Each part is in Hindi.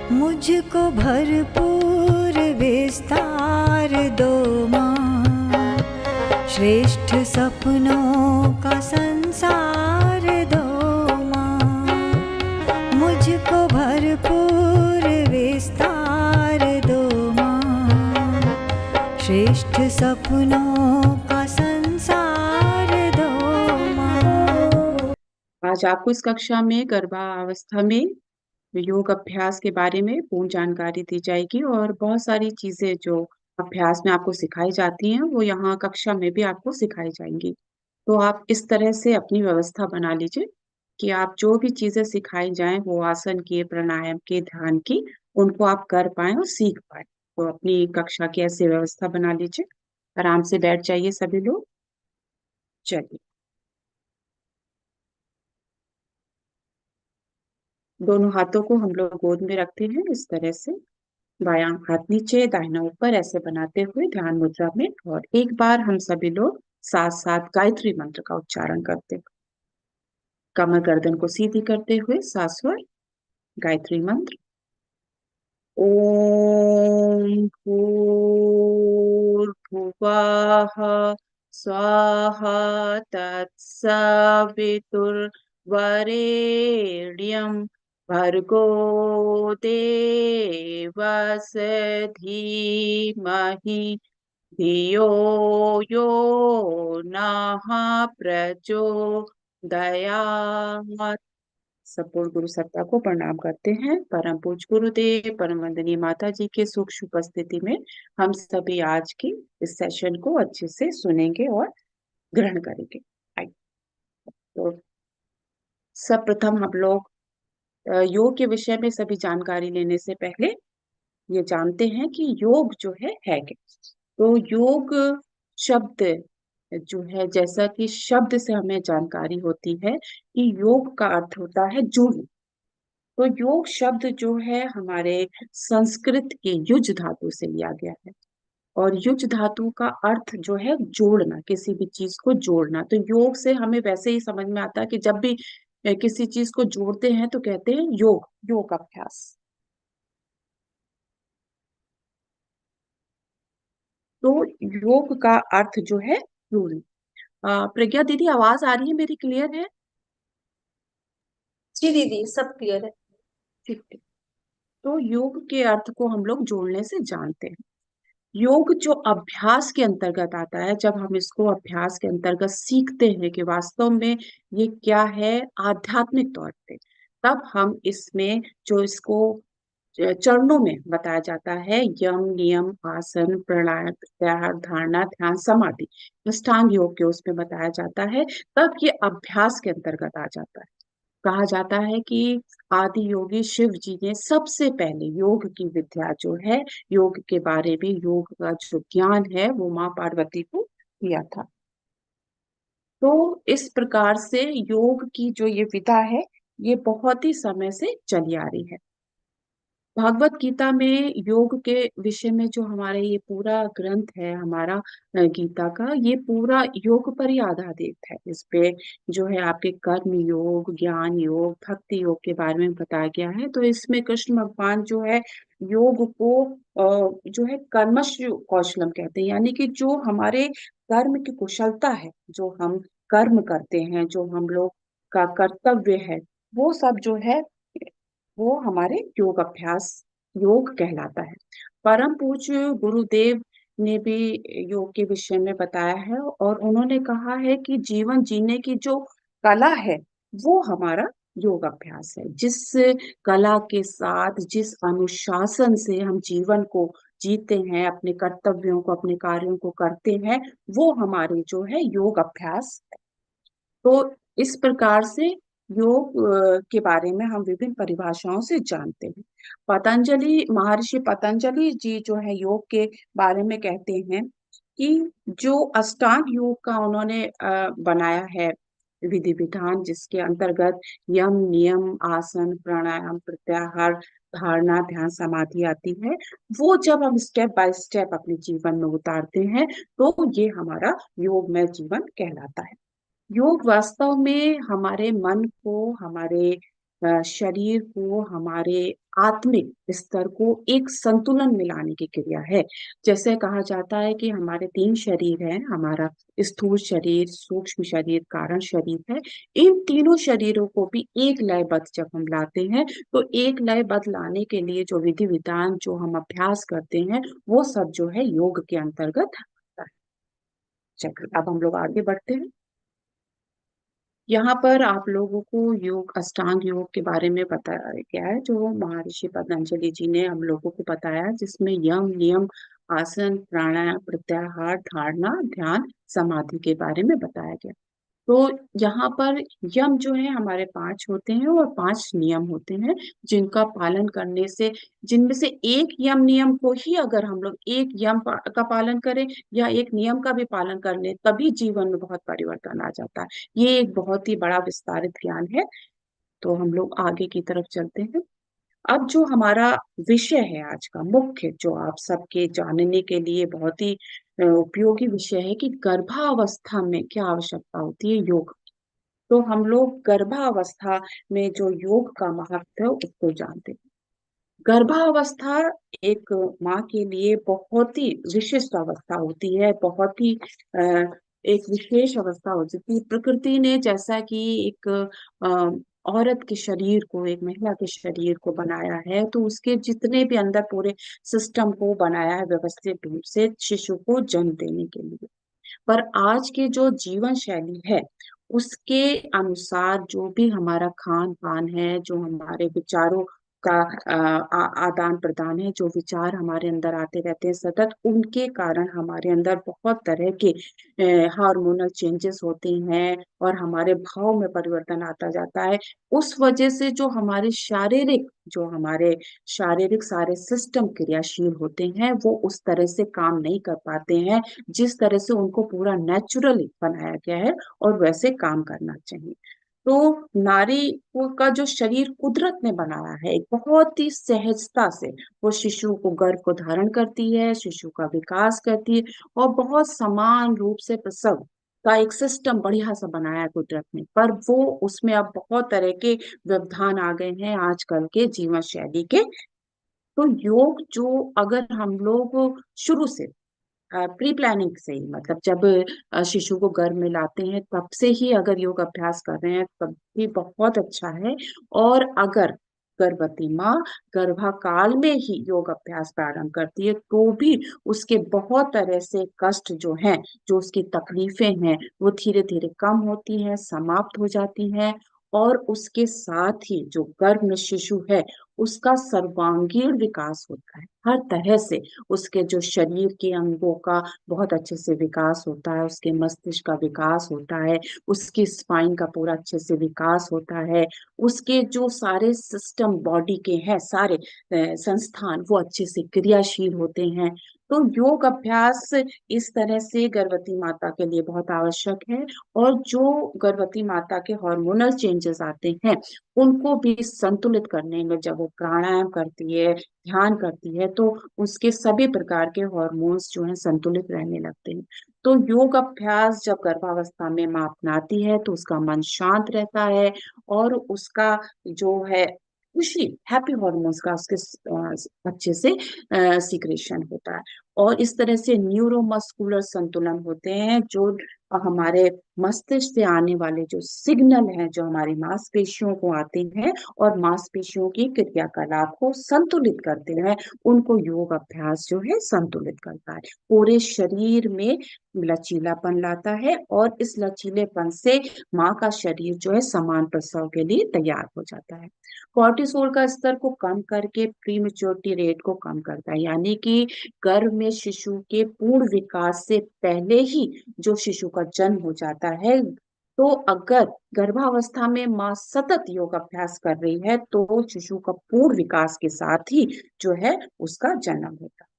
मुझको भरपूर विस्तार दो माँ, श्रेष्ठ सपनों का संसार दो माँ। मुझको भरपूर विस्तार दो माँ, श्रेष्ठ सपनों का संसार दो माँ। आज आपको इस कक्षा में गर्भावस्था में योग अभ्यास के बारे में पूर्ण जानकारी दी जाएगी और बहुत सारी चीजें जो अभ्यास में आपको सिखाई जाती हैं वो यहाँ कक्षा में भी आपको सिखाई जाएंगी। तो आप इस तरह से अपनी व्यवस्था बना लीजिए कि आप जो भी चीजें सिखाई जाएं वो आसन की, प्राणायाम की, ध्यान की, उनको आप कर पाए और सीख पाए। तो अपनी कक्षा की ऐसी व्यवस्था बना लीजिए। आराम से बैठ जाइए सभी लोग। चलिए, दोनों हाथों को हम लोग गोद में रखते हैं इस तरह से, बायां हाथ नीचे दाहिना ऊपर ऐसे बनाते हुए ध्यान मुद्रा में। और एक बार हम सभी लोग साथ साथ गायत्री मंत्र का उच्चारण करते हैं। कमर गर्दन को सीधी करते हुए सास्वर गायत्री मंत्र। ओम भूर्भुवः स्वाहा तत्सवितुर्वरेण्यं भर्गो देवस्य धीमहि धियो यो नः प्रचोदयात्। सपोर्ट गुरु सत्ता को प्रणाम करते हैं। परम पूज्य गुरुदेव, परम वंदनीय माता जी के सूक्ष्म उपस्थिति में हम सभी आज की इस सेशन को अच्छे से सुनेंगे और ग्रहण करेंगे। आइए, तो सर्वप्रथम हम लोग योग के विषय में सभी जानकारी लेने से पहले ये जानते हैं कि योग जो है क्या। तो योग शब्द जो है, जैसा कि शब्द से हमें जानकारी होती है कि योग का अर्थ होता है जुड़ना। तो योग शब्द जो है हमारे संस्कृत के युज धातु से लिया गया है। और युज धातु का अर्थ जो है जोड़ना, किसी भी चीज को जोड़ना। तो योग से हमें वैसे ही समझ में आता है कि जब भी किसी चीज को जोड़ते हैं तो कहते हैं योग, योग अभ्यास। तो योग का अर्थ जो है जोड़ना। प्रज्ञा दीदी, आवाज आ रही है मेरी, क्लियर है? जी दीदी, सब क्लियर है। ठीक है। तो योग के अर्थ को हम लोग जोड़ने से जानते हैं। योग जो अभ्यास के अंतर्गत आता है, जब हम इसको अभ्यास के अंतर्गत सीखते हैं कि वास्तव में ये क्या है आध्यात्मिक तौर पे, तब हम इसमें जो इसको चरणों में बताया जाता है, यम नियम आसन प्राणायाम प्रत्याहार धारणा ध्यान समाधि, अष्टांग योग के उसमें बताया जाता है, तब ये अभ्यास के अंतर्गत आ जाता है। कहा जाता है कि आदि योगी शिव जी ने सबसे पहले योग की विद्या जो है, योग के बारे में, योग का जो ज्ञान है वो माँ पार्वती को दिया था। तो इस प्रकार से योग की जो ये विधा है, ये बहुत ही समय से चली आ रही है। भागवत गीता में योग के विषय में जो हमारे ये पूरा ग्रंथ है हमारा, गीता का, ये पूरा योग पर ही आधारित है। इस पे जो है आपके कर्म योग, ज्ञान योग, भक्ति योग के बारे में बताया गया है। तो इसमें कृष्ण भगवान जो है योग को जो है कर्मश कौशलम कहते हैं, यानी कि जो हमारे कर्म की कुशलता है, जो हम कर्म करते हैं, जो हम लोग का कर्तव्य है, वो सब जो है वो हमारे योग अभ्यास योग कहलाता है। परम पूज्य गुरुदेव ने भी योग के विषय में बताया है और उन्होंने कहा है कि जीवन जीने की जो कला है वो हमारा योग अभ्यास है। जिस कला के साथ, जिस अनुशासन से हम जीवन को जीते हैं, अपने कर्तव्यों को, अपने कार्यों को करते हैं, वो हमारे जो है योग अभ्यास। तो इस प्रकार से योग के बारे में हम विभिन्न परिभाषाओं से जानते हैं। पतंजलि, महर्षि पतंजलि जी जो है योग के बारे में कहते हैं कि जो अष्टांग योग का उन्होंने बनाया है विधि विधान, जिसके अंतर्गत यम नियम आसन प्राणायाम प्रत्याहार धारणा ध्यान समाधि आती है, वो जब हम स्टेप बाय स्टेप अपने जीवन में उतारते हैं तो ये हमारा योगमय जीवन कहलाता है। योग वास्तव में हमारे मन को, हमारे शरीर को, हमारे आत्मिक स्तर को एक संतुलन में लाने की क्रिया है। जैसे कहा जाता है कि हमारे 3 शरीर हैं, हमारा स्थूल शरीर, सूक्ष्म शरीर, कारण शरीर है। इन तीनों शरीरों को भी एक लयबद्ध जब हम लाते हैं, तो एक लयबद्ध लाने के लिए जो विधि विधान, जो हम अभ्यास करते हैं, वो सब जो है योग के अंतर्गत आता है। चलिए अब हम लोग आगे बढ़ते हैं। यहाँ पर आप लोगों को योग, अष्टांग योग के बारे में बताया गया है, जो महर्षि पतंजलि जी ने हम लोगों को बताया, जिसमें यम, नियम, आसन, प्राणायाम, प्रत्याहार, धारणा, ध्यान, समाधि के बारे में बताया गया। तो यहाँ पर यम जो है हमारे 5 होते हैं और 5 नियम होते हैं, जिनका पालन करने से, जिनमें से एक यम नियम को ही अगर हम लोग एक यम का पालन करें या एक नियम का भी पालन कर लें, तभी जीवन में बहुत परिवर्तन आ जाता है। ये एक बहुत ही बड़ा विस्तारित ज्ञान है। तो हम लोग आगे की तरफ चलते हैं। अब जो हमारा विषय है आज का मुख्य, जो आप सबके जानने के लिए बहुत ही उपयोगी विषय है कि गर्भावस्था में क्या आवश्यकता होती है योग। तो हम लोग गर्भावस्था में जो योग का महत्व है उसको जानते हैं। गर्भावस्था एक माँ के लिए बहुत ही विशिष्ट अवस्था होती है, बहुत ही अ, एक विशेष अवस्था हो जाती है। प्रकृति ने जैसा कि एक औरत के शरीर को, एक महिला के शरीर को बनाया है, तो उसके जितने भी अंदर पूरे सिस्टम को बनाया है व्यवस्थित रूप से शिशु को जन्म देने के लिए। पर आज के जो जीवन शैली है, उसके अनुसार जो भी हमारा खान पान है, जो हमारे विचारों का आदान प्रदान है, जो विचार हमारे अंदर आते रहते हैं सतत, उनके कारण हमारे अंदर बहुत तरह के हार्मोनल चेंजेस होते हैं और हमारे भाव में परिवर्तन आता जाता है। उस वजह से जो हमारे शारीरिक सारे सिस्टम क्रियाशील होते हैं, वो उस तरह से काम नहीं कर पाते हैं जिस तरह से उनको पूरा नेचुरली बनाया गया है और वैसे काम करना चाहिए। तो नारी का जो शरीर कुदरत ने बनाया है, एक बहुत ही सहजता से वो शिशु को गर्भ को धारण करती है, शिशु का विकास करती है और बहुत समान रूप से प्रसव का एक सिस्टम बढ़िया सा बनाया है कुदरत ने। पर वो उसमें अब बहुत तरह के व्यवधान आ गए हैं आजकल के जीवन शैली के। तो योग जो अगर हम लोग शुरू से प्री प्लानिंग से ही, मतलब जब शिशु को गर्भ में लाते हैं तब से ही अगर योग अभ्यास कर रहे हैं तब भी बहुत अच्छा है। और अगर गर्भवती माँ गर्भाकाल में ही योग अभ्यास प्रारंभ करती है तो भी उसके बहुत तरह से कष्ट जो हैं, जो उसकी तकलीफें हैं, वो धीरे धीरे कम होती हैं, समाप्त हो जाती हैं। और उसके साथ ही जो गर्भ में शिशु है, उसका सर्वांगीण विकास होता है हर तरह से। उसके जो शरीर के अंगों का बहुत अच्छे से विकास होता है, उसके मस्तिष्क का विकास होता है, उसकी स्पाइन का पूरा अच्छे से विकास होता है, उसके जो सारे सिस्टम बॉडी के हैं, सारे संस्थान वो अच्छे से क्रियाशील होते हैं। तो योग अभ्यास इस तरह से गर्भवती माता के लिए बहुत आवश्यक है। और जो गर्भवती माता के हार्मोनल चेंजेस आते हैं, उनको भी संतुलित करने में जब वो प्राणायाम करती है, ध्यान करती है, तो उसके सभी प्रकार के हार्मोन्स जो हैं संतुलित रहने लगते हैं। तो योग अभ्यास जब गर्भावस्था में माँ अपनाती है तो उसका मन शांत रहता है और उसका जो है खुशी, हैप्पी हार्मोन्स का उसके अच्छे से सीक्रेशन होता है। और इस तरह से न्यूरोमस्कुलर संतुलन होते हैं, जो हमारे मस्तिष्क से आने वाले जो सिग्नल हैं, जो हमारी मांसपेशियों को आते हैं और मांसपेशियों की क्रियाकलाप को संतुलित करते हैं, उनको योग अभ्यास जो है संतुलित करता है। पूरे शरीर में लचीलापन लाता है और इस लचीलेपन से माँ का शरीर जो है समान प्रसव के लिए तैयार हो जाता है। कॉर्टिसोल का स्तर को कम करके प्रीमेच्योरिटी रेट को कम करता है, यानी कि गर्भ में शिशु के पूर्ण विकास से पहले ही जो शिशु का जन्म हो जाता है। तो अगर गर्भावस्था में माँ सतत योग अभ्यास कर रही है तो शिशु का पूर्ण विकास के साथ ही जो है उसका जन्म होता है।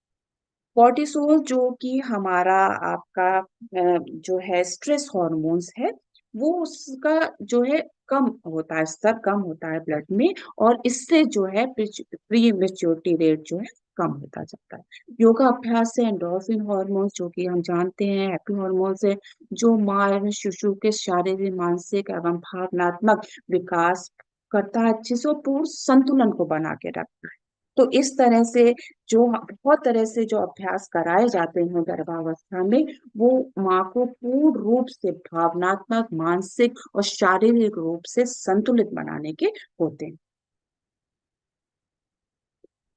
कॉर्टिसोल जो कि हमारा आपका जो है स्ट्रेस हॉर्मोन्स है, वो उसका जो है कम होता है, स्तर कम होता है ब्लड में। और इससे जो है प्री मेच्योरिटी रेट जो है कम होता जाता है। योगा अभ्यास से एंडोर्फिन हॉर्मोन्स, जो कि हम जानते हैं हैप्पी हॉर्मोन्स है, जो माँ एवं शिशु के शारीरिक, मानसिक एवं भावनात्मक विकास करता है अच्छे से और पूर्ण संतुलन को बना के रखता है। तो इस तरह से जो बहुत तरह से जो अभ्यास कराए जाते हैं गर्भावस्था में, वो माँ को पूर्ण रूप से भावनात्मक, मानसिक और शारीरिक रूप से संतुलित बनाने के होते हैं।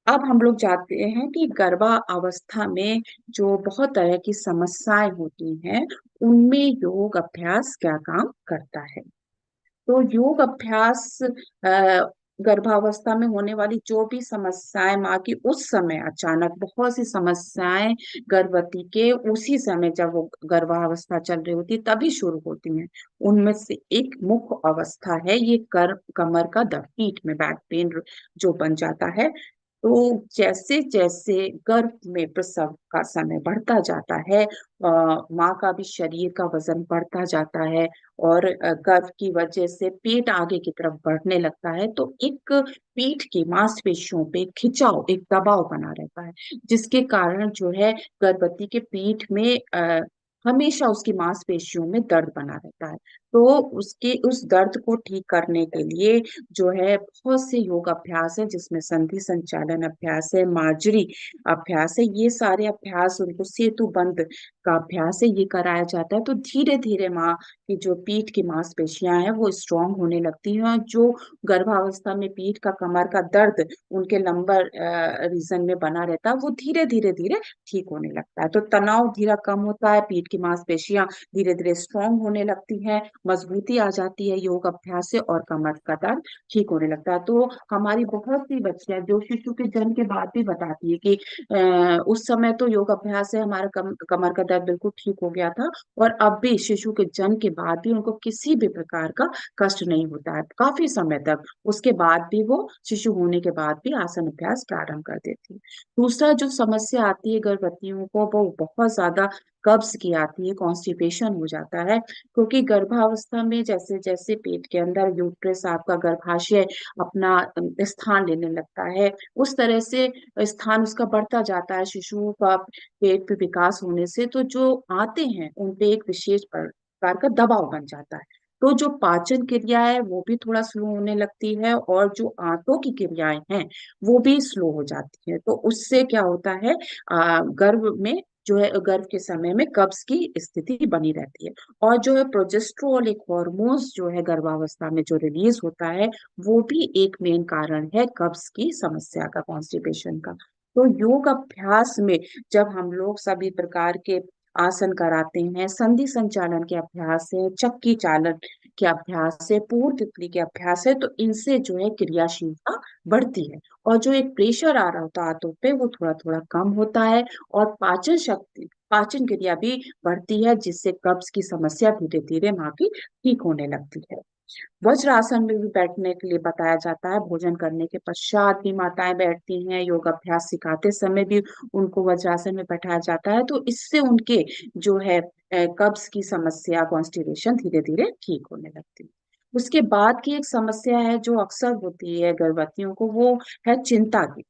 अब हम लोग जानते हैं कि गर्भावस्था में जो बहुत तरह की समस्याएं होती हैं, उनमें योग अभ्यास क्या काम करता है। तो योग अभ्यास गर्भावस्था में होने वाली जो भी समस्याएं माँ की उस समय अचानक बहुत सी समस्याएं गर्भवती के उसी समय जब वो गर्भावस्था चल रही होती तभी शुरू होती हैं। उनमें से एक मुख्य अवस्था है ये कर कमर का दर्द, पीठ में बैक पेन जो बन जाता है। तो जैसे जैसे गर्भ में प्रसव का समय बढ़ता जाता है, माँ का भी शरीर का वजन बढ़ता जाता है और गर्भ की वजह से पेट आगे की तरफ बढ़ने लगता है, तो एक पीठ की मांसपेशियों पे खिंचाव, एक दबाव बना रहता है, जिसके कारण जो है गर्भवती के पीठ में हमेशा उसकी मांसपेशियों में दर्द बना रहता है। तो उसके उस दर्द को ठीक करने के लिए जो है बहुत से योग अभ्यास है, जिसमें संधि संचालन अभ्यास है, मार्जरी अभ्यास है, ये सारे अभ्यास, उनको सेतु बंद का अभ्यास है, ये कराया जाता है। तो धीरे धीरे माँ की जो पीठ की मांसपेशियां हैं वो स्ट्रांग होने लगती हैं, और जो गर्भावस्था में पीठ का, कमर का दर्द उनके लंबर रीजन में बना रहता है, वो धीरे धीरे धीरे ठीक होने लगता है। तो तनाव धीरे कम होता है, पीठ की मांसपेशियां धीरे धीरे स्ट्रांग होने लगती हैं, मजबूती आ जाती है योग अभ्यास से, और कमर का दर्द ठीक होने लगता है। तो हमारी बहुत सी बच्चियां जो शिशु के जन्म के बाद भी बताती है कि उस समय तो योग अभ्यास से हमारा कमर का दर्द बिल्कुल ठीक हो गया था, और अब भी शिशु के जन्म के बाद भी उनको किसी भी प्रकार का कष्ट नहीं होता है काफी समय तक। उसके बाद भी वो शिशु होने के बाद भी आसन अभ्यास प्रारंभ कर देती है। दूसरा जो समस्या आती है गर्भवतियों को, वो बहुत ज्यादा कब्ज की आती है, कॉन्स्टिपेशन हो जाता है, क्योंकि गर्भावस्था में जैसे जैसे पेट के अंदर यूट्रस, आपका गर्भाशय अपना स्थान लेने लगता है, उस तरह से स्थान उसका बढ़ता जाता है शिशु का पेट पे विकास होने से, तो जो आते हैं उन पे एक विशेष प्रकार का दबाव बन जाता है। तो जो पाचन क्रिया है वो भी थोड़ा स्लो होने लगती है, और जो आंतों की क्रियाएं हैं वो भी स्लो हो जाती है। तो उससे क्या होता है, गर्भ में जो है, गर्भ के समय में कब्ज की स्थिति बनी रहती है। और जो है प्रोजेस्ट्रोल, एक हॉर्मोन्स जो है गर्भावस्था में जो रिलीज होता है, वो भी एक मेन कारण है कब्ज की समस्या का, कॉन्स्टिपेशन का। तो योग अभ्यास में जब हम लोग सभी प्रकार के आसन कराते हैं, संधि संचालन के अभ्यास है, चक्की चालन के अभ्यास है, पूर्ण तितली के अभ्यास है, तो इनसे जो है क्रियाशीलता बढ़ती है, और जो एक प्रेशर आ रहा होता है हाथों पे वो थोड़ा थोड़ा कम होता है, और पाचन शक्ति, पाचन क्रिया भी बढ़ती है, जिससे कब्ज की समस्या धीरे धीरे माँ की ठीक होने लगती है। वज्रासन में भी बैठने के लिए बताया जाता है, भोजन करने के पश्चात भी माताएं बैठती हैं, योग अभ्यास सिखाते समय भी उनको वज्रासन में बैठाया जाता है, तो इससे उनके जो है कब्ज की समस्या, कॉन्स्टिपेशन धीरे धीरे ठीक होने लगती है। उसके बाद की एक समस्या है जो अक्सर होती है गर्भवतियों को, वो है चिंता की।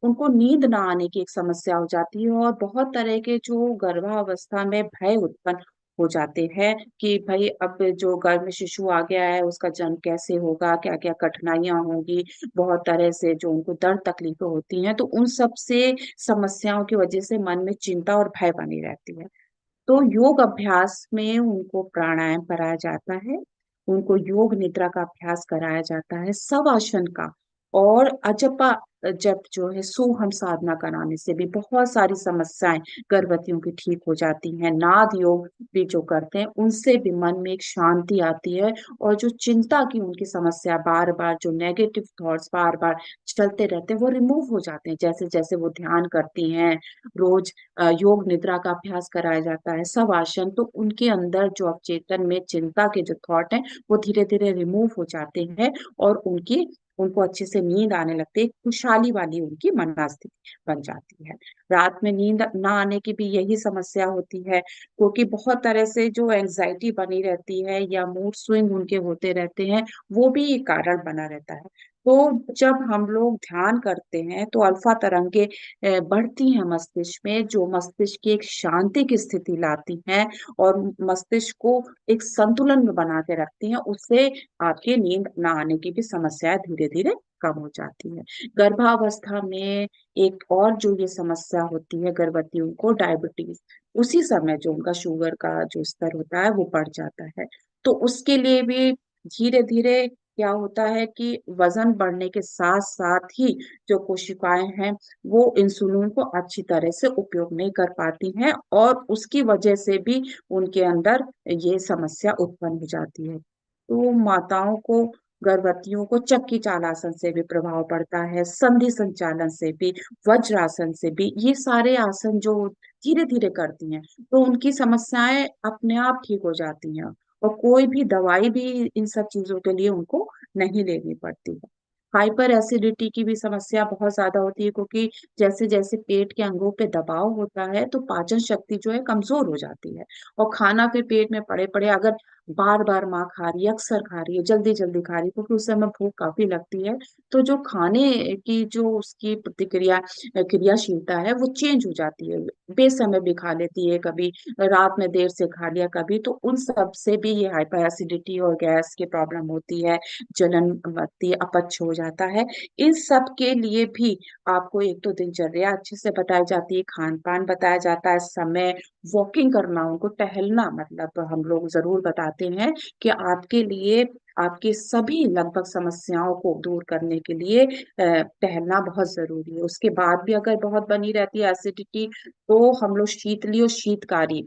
उनको नींद ना आने की एक समस्या हो जाती है, और बहुत तरह के जो गर्भावस्था में भय उत्पन्न हो जाते हैं कि भाई अब जो गर्भ में शिशु आ गया है उसका जन्म कैसे होगा, क्या क्या कठिनाइयां होंगी, बहुत तरह से जो उनको दर्द तकलीफें होती हैं, तो उन सब से समस्याओं की वजह से मन में चिंता और भय बनी रहती है। तो योग अभ्यास में उनको प्राणायाम कराया जाता है, उनको योग निद्रा का अभ्यास कराया जाता है, शवासन का, और अजपा जप जो है, सोहम साधना कराने से भी बहुत सारी समस्याएं गर्भवतियों की ठीक हो जाती हैं। नाद योग भी जो करते हैं उनसे भी मन में एक शांति आती है, और जो चिंता की उनकी समस्या, बार बार जो नेगेटिव थॉट्स बार बार चलते रहते हैं, वो रिमूव हो जाते हैं जैसे जैसे वो ध्यान करती हैं। रोज योग निद्रा का अभ्यास कराया जाता है, सब आसन, तो उनके अंदर जो अवचेतन में चिंता के जो थॉट हैं वो धीरे धीरे रिमूव हो जाते हैं, और उनको अच्छे से नींद आने लगती है, खुशहाली वाली उनकी मनस्थिति बन जाती है। रात में नींद ना आने की भी यही समस्या होती है, क्योंकि बहुत तरह से जो एंजाइटी बनी रहती है या मूड स्विंग उनके होते रहते हैं, वो भी एक कारण बना रहता है। तो जब हम लोग ध्यान करते हैं तो अल्फा तरंगे बढ़ती हैं मस्तिष्क में, जो मस्तिष्क की एक शांति की स्थिति लाती हैं और मस्तिष्क को एक संतुलन में बना के रखती हैं। उससे आपके नींद ना आने की भी समस्याएं धीरे धीरे कम हो जाती है। गर्भावस्था में एक और जो ये समस्या होती है गर्भवतियों को, डायबिटीज, उसी समय जो उनका शुगर का जो स्तर होता है वो बढ़ जाता है। तो उसके लिए भी धीरे धीरे क्या होता है कि वजन बढ़ने के साथ साथ ही जो कोशिकाएं हैं वो इंसुलिन को अच्छी तरह से उपयोग नहीं कर पाती हैं, और उसकी वजह से भी उनके अंदर ये समस्या उत्पन्न हो जाती है। तो माताओं को, गर्भवतियों को चक्की चालासन से भी प्रभाव पड़ता है, संधि संचालन से भी, वज्रासन से भी। ये सारे आसन जो धीरे धीरे करती हैं तो उनकी समस्याएं अपने आप ठीक हो जाती हैं, और कोई भी दवाई भी इन सब चीजों के लिए उनको नहीं लेनी पड़ती है। हाइपर एसिडिटी की भी समस्या बहुत ज्यादा होती है, क्योंकि जैसे जैसे पेट के अंगों पे दबाव होता है तो पाचन शक्ति जो है कमजोर हो जाती है, और खाना फिर पेट में पड़े पड़े अगर बार बार माँ खा रही है, अक्सर खा रही है, जल्दी जल्दी खा रही है, क्योंकि उस समय भूख काफी लगती है, तो जो खाने की जो उसकी प्रतिक्रिया क्रियाशीलता है वो चेंज हो जाती है। बेसमय भी खा लेती है, कभी रात में देर से खा लिया कभी, तो उन सब से भी ये हाइपर एसिडिटी और गैस की प्रॉब्लम होती है, जलन बनती है, अपच हो जाता है। इन सब के लिए भी आपको एक तो दिनचर्या अच्छे से बताई जाती है, खान पान बताया जाता है, समय, वॉकिंग करना, उनको टहलना, मतलब हम लोग जरूर बताते हैं कि आपके लिए आपकी सभी लगभग समस्याओं को दूर करने के लिए टहलना बहुत जरूरी है। उसके बाद भी अगर बहुत बनी रहती है एसिडिटी, तो हम लोग शीतली और शीतकारी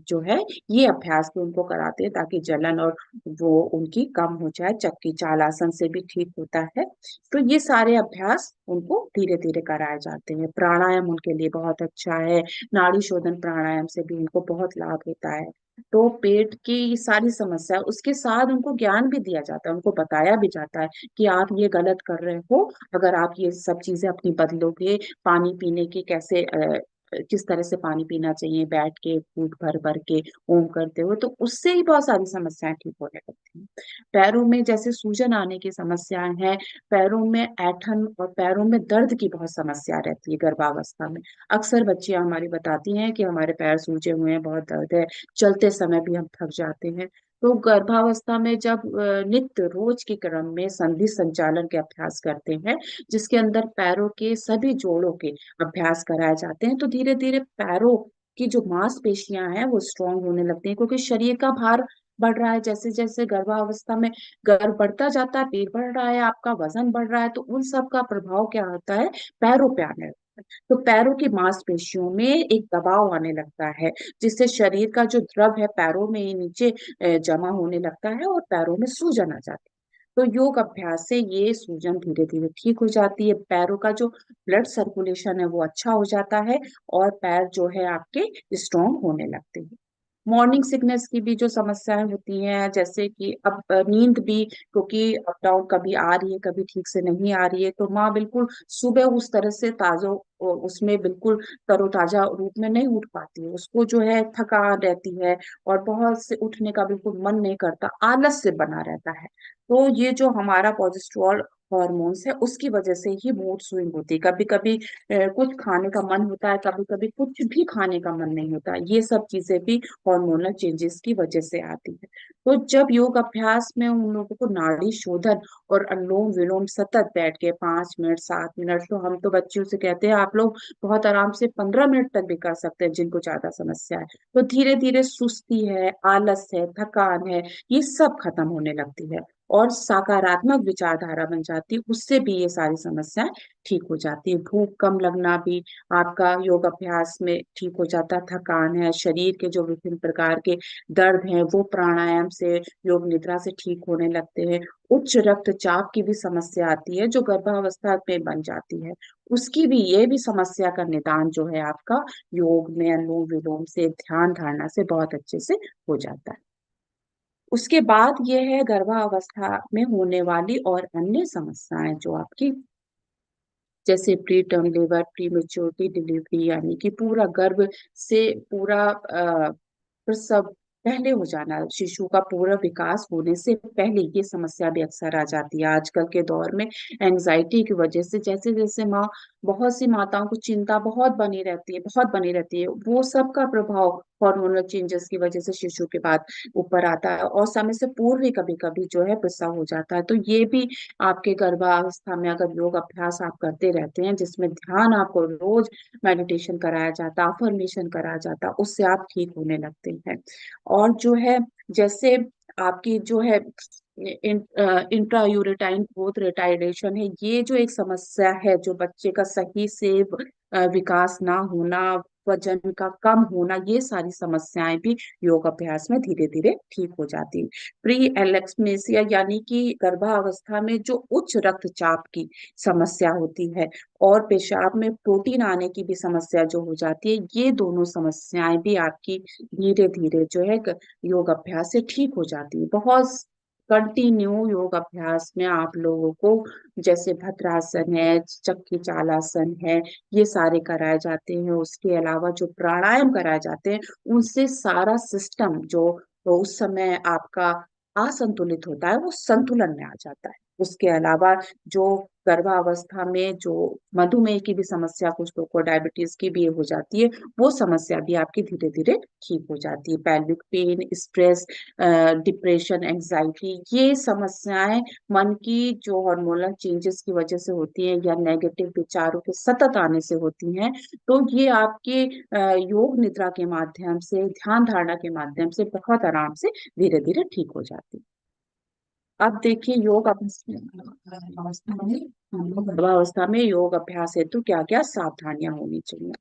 जो है ये अभ्यास भी उनको कराते हैं, ताकि जलन और वो उनकी कम हो जाए। चक्की चाल आसन से भी ठीक होता है। तो ये सारे अभ्यास उनको धीरे धीरे कराए जाते हैं। प्राणायाम उनके लिए बहुत अच्छा है, नाड़ी शोधन प्राणायाम से भी उनको बहुत लाभ होता है। तो पेट की ये सारी समस्या, उसके साथ उनको ज्ञान भी दिया जाता है, उनको बताया भी जाता है कि आप ये गलत कर रहे हो, अगर आप ये सब चीजें अपनी बदलोगे, पानी पीने की कैसे किस तरह से पानी पीना चाहिए, बैठ के फूट भर भर के ओम करते हुए, तो उससे ही बहुत सारी समस्याएं ठीक होने लगती हैं। पैरों में जैसे सूजन आने की समस्याएं हैं, पैरों में ऐंठन और पैरों में दर्द की बहुत समस्या रहती है गर्भावस्था में। अक्सर बच्चियां हमारी बताती हैं कि हमारे पैर सूजे हुए हैं, बहुत दर्द है, चलते समय भी हम थक जाते हैं। तो गर्भावस्था में जब नित्य रोज के क्रम में संधि संचालन के अभ्यास करते हैं, जिसके अंदर पैरों के सभी जोड़ों के अभ्यास कराए जाते हैं, तो धीरे धीरे पैरों की जो मांसपेशियां हैं वो स्ट्रांग होने लगती हैं, क्योंकि शरीर का भार बढ़ रहा है। जैसे जैसे गर्भावस्था में गर्भ बढ़ता जाता है, पेट बढ़ रहा है, आपका वजन बढ़ रहा है, तो उन सब का प्रभाव क्या होता है, पैरों पे आने लगता है। तो पैरों की मांसपेशियों में एक दबाव आने लगता है, जिससे शरीर का जो द्रव है पैरों में ही नीचे जमा होने लगता है और पैरों में सूजन आ जाती है। तो योग अभ्यास से ये सूजन धीरे धीरे ठीक हो जाती है, पैरों का जो ब्लड सर्कुलेशन है वो अच्छा हो जाता है, और पैर जो है आपके स्ट्रांग होने लगते हैं। मॉर्निंग सिकनेस की भी जो समस्याएं होती हैं, जैसे कि अब नींद भी, क्योंकि अप डाउन कभी आ रही है कभी ठीक से नहीं आ रही है, तो माँ बिल्कुल सुबह उस तरह से ताजो उसमें बिल्कुल तरोताजा रूप में नहीं उठ पाती है, उसको जो है थकान रहती है, और बहुत से उठने का बिल्कुल मन नहीं करता, आलस से बना रहता है। तो ये जो हमारा प्रोजेस्टेरॉल हॉर्मोन्स है उसकी वजह से ही मूड स्विंग होती है, कभी कभी कुछ खाने का मन होता है, कभी कभी कुछ भी खाने का मन नहीं होता। ये सब चीजें भी हार्मोनल चेंजेस की वजह से आती है। तो जब योग अभ्यास में उन लोगों को नाड़ी शोधन और अनुलोम विलोम सतत बैठ के 5 मिनट 7 मिनट, तो हम तो बच्चियों से कहते हैं आप लोग बहुत आराम से 15 मिनट तक भी कर सकते हैं जिनको ज्यादा समस्या है। तो धीरे धीरे सुस्ती है, आलस है, थकान है, ये सब खत्म होने लगती है, और सकारात्मक विचारधारा बन जाती है, उससे भी ये सारी समस्याएं ठीक हो जाती है। भूख कम लगना भी आपका योग अभ्यास में ठीक हो जाता है। थकान है, शरीर के जो विभिन्न प्रकार के दर्द हैं वो प्राणायाम से, योग निद्रा से ठीक होने लगते हैं। उच्च रक्तचाप की भी समस्या आती है जो गर्भावस्था में बन जाती है, उसकी भी, ये भी समस्या का निदान जो है आपका योग में अनुलोम विलोम से, ध्यान धारणा से बहुत अच्छे से हो जाता है। उसके बाद ये है गर्भावस्था में होने वाली और अन्य समस्याएं जो आपकी, जैसे pre term labour, pre maturity delivery, यानी कि पूरा गर्भ से पूरा प्रसव पहले हो जाना, शिशु का पूरा विकास होने से पहले ये समस्या भी अक्सर आ जाती है। आजकल के दौर में एंजाइटी की वजह से जैसे जैसे माँ, बहुत सी माताओं को चिंता बहुत बनी रहती है, वो सब का प्रभाव हार्मोनल चेंजेस की वजह से शिशु के बाद ऊपर आता है, और समय से पूर्व ही कभी कभी जो है प्रसव हो जाता है। तो ये भी आपके गर्भावस्था में अगर योग अभ्यास आप करते रहते हैं, जिसमें ध्यान आपको रोज मेडिटेशन कराया जाता, अफर्मेशन कराया जाता, उससे आप ठीक होने लगते हैं। और जो है, जैसे आपकी जो है इंट्रा यूरेटाइन ग्रोथ रिटार्डेशन है, ये जो एक समस्या है, जो बच्चे का सही से विकास ना होना, वजन का कम होना, ये सारी समस्याएं भी योग अभ्यास में धीरे धीरे ठीक हो जाती है। प्री एलेक्समेसिया यानी कि गर्भावस्था में जो उच्च रक्तचाप की समस्या होती है, और पेशाब में प्रोटीन आने की भी समस्या जो हो जाती है, ये दोनों समस्याएं भी आपकी धीरे धीरे जो है योग अभ्यास से ठीक हो जाती है। बहुत कंटिन्यू योग अभ्यास में आप लोगों को, जैसे भद्रासन है, चक्की चालासन है, ये सारे कराए जाते हैं। उसके अलावा जो प्राणायाम कराए जाते हैं, उनसे सारा सिस्टम जो उस समय आपका असंतुलित होता है, वो संतुलन में आ जाता है। उसके अलावा जो गर्भावस्था में जो मधुमेह की भी समस्या, कुछ लोग को डायबिटीज की भी हो जाती है, वो समस्या भी आपकी धीरे धीरे ठीक हो जाती है। Pelvic pain, stress, depression, anxiety, ये समस्याएं मन की जो हार्मोनल चेंजेस की वजह से होती हैं, या नेगेटिव विचारों के सतत आने से होती हैं, तो ये आपके योग निद्रा के माध्यम से, ध्यान धारणा के माध्यम से बहुत आराम से धीरे धीरे ठीक हो जाती है। अब देखिए, योग गर्भावस्था में योग अभ्यास हेतु क्या क्या सावधानियां होनी चाहिए।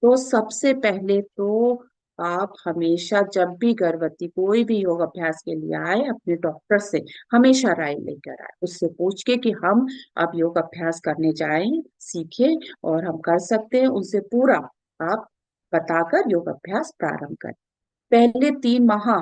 तो सबसे पहले तो आप हमेशा जब भी गर्भवती कोई भी योग अभ्यास के लिए आए, अपने डॉक्टर से हमेशा राय लेकर आए, उससे पूछ के कि हम अब योग अभ्यास करने जाएं, सीखे और हम कर सकते हैं, उनसे पूरा आप बताकर योग अभ्यास प्रारंभ करें। पहले 3 माह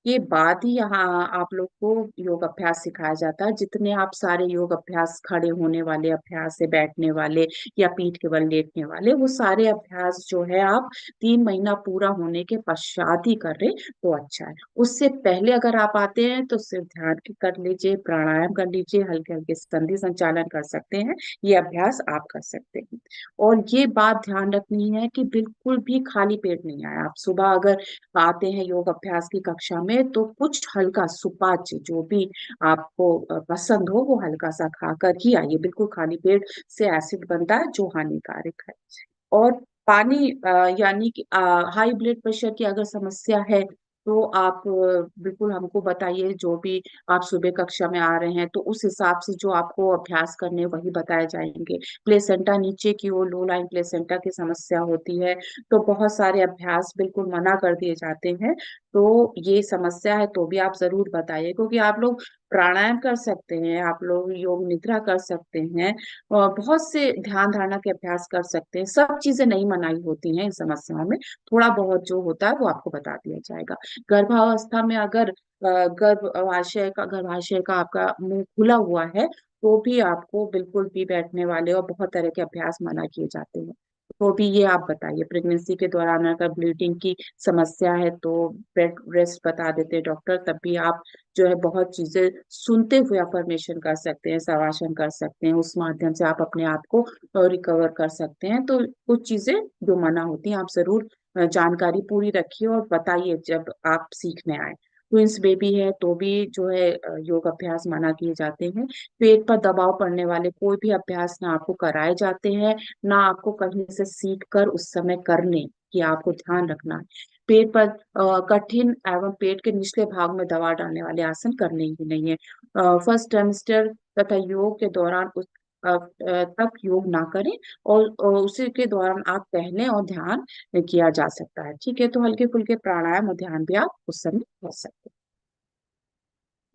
के बाद ही यहाँ आप लोग को योग अभ्यास सिखाया जाता है। जितने आप सारे योग अभ्यास, खड़े होने वाले अभ्यास है, बैठने वाले या पीठ के बल लेटने वाले, वो सारे अभ्यास जो है आप 3 महीना पूरा होने के पश्चात ही कर रहे तो अच्छा है। उससे पहले अगर आप आते हैं तो सिर्फ ध्यान की कर लीजिए, प्राणायाम कर लीजिए, हल्के हल्के संधि संचालन कर सकते हैं, ये अभ्यास आप कर सकते हैं। और ये बात ध्यान रखनी है कि बिल्कुल भी खाली पेट नहीं आए आप। सुबह अगर आते हैं योग अभ्यास की कक्षा में, तो कुछ हल्का सुपाच्य जो भी आपको पसंद हो, वो हल्का सा खाकर ही आइए। बिल्कुल खाली पेट से एसिड बनता है जो हानिकारक है। और पानी, यानी कि हाई ब्लड प्रेशर की अगर समस्या है, तो आप बिल्कुल हमको बताइए। जो भी आप सुबह कक्षा में आ रहे हैं, तो उस हिसाब से जो आपको अभ्यास करने वही बताए जाएंगे। प्लेसेंटा नीचे की ओर, लो लाइन प्लेसेंटा की समस्या होती है, तो बहुत सारे अभ्यास बिल्कुल मना कर दिए जाते हैं। तो ये समस्या है तो भी आप जरूर बताइए, क्योंकि आप लोग प्राणायाम कर सकते हैं, आप लोग योग निद्रा कर सकते हैं, बहुत से ध्यान धारणा के अभ्यास कर सकते हैं। सब चीजें नहीं मनाई होती हैं इन समस्याओं में, थोड़ा बहुत जो होता है वो आपको बता दिया जाएगा। गर्भावस्था में अगर गर्भाशय का आपका मुंह खुला हुआ है, तो भी आपको बिल्कुल भी बैठने वाले और बहुत तरह के अभ्यास मना किए जाते हैं। तो भी ये आप बताइए। प्रेगनेंसी के दौरान अगर ब्लीडिंग की समस्या है, तो बेड रेस्ट बता देते हैं डॉक्टर, तब भी आप जो है बहुत चीजें सुनते हुए अफर्मेशन कर सकते हैं, शवासन कर सकते हैं, उस माध्यम से आप अपने आप को रिकवर कर सकते हैं। तो कुछ चीजें जो मना होती हैं, आप जरूर जानकारी पूरी रखिए और बताइए जब आप सीखने आए। ट्विंस बेबी है तो भी जो है योग अभ्यास मना किए जाते हैं। पेट पर दबाव पड़ने वाले कोई भी अभ्यास ना आपको कराए जाते हैं, ना आपको कहीं से सीख कर उस समय करने की आपको ध्यान रखना है। पेट पर कठिन एवं पेट के निचले भाग में दबाव डालने वाले आसन करने ही नहीं है। फर्स्ट ट्राइमेस्टर तथा योग के दौरान तक योग ना करें, और उसी के दौरान आप टहलें और ध्यान किया जा सकता है। ठीक है, तो हल्के फुल्के प्राणायाम और ध्यान भी आप उस समय कर सकते हैं।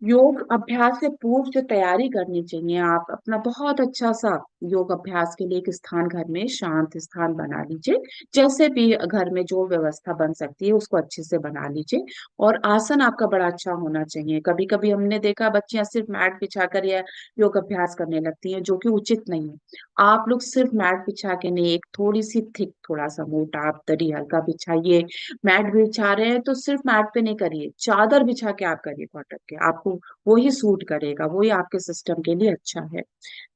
योग अभ्यास से पूर्व जो तैयारी करनी चाहिए, आप अपना बहुत अच्छा सा योग अभ्यास के लिए एक स्थान घर में शांत स्थान बना लीजिए। जैसे भी घर में जो व्यवस्था बन सकती है उसको अच्छे से बना लीजिए। और आसन आपका बड़ा अच्छा होना चाहिए। कभी कभी हमने देखा बच्चियां सिर्फ मैट बिछाकर या योग अभ्यास करने लगती हैं, जो कि उचित नहीं है। आप लोग सिर्फ मैट बिछा के नहीं, एक थोड़ी सी थिक, थोड़ा सा मोटा आप दरी हल्का बिछाइए। मैट बिछा रहे हैं तो सिर्फ मैट पे नहीं करिए, चादर बिछा के आप करिए कॉटन के, आपको वो ही सूट करेगा, वो ही आपके सिस्टम के लिए अच्छा है।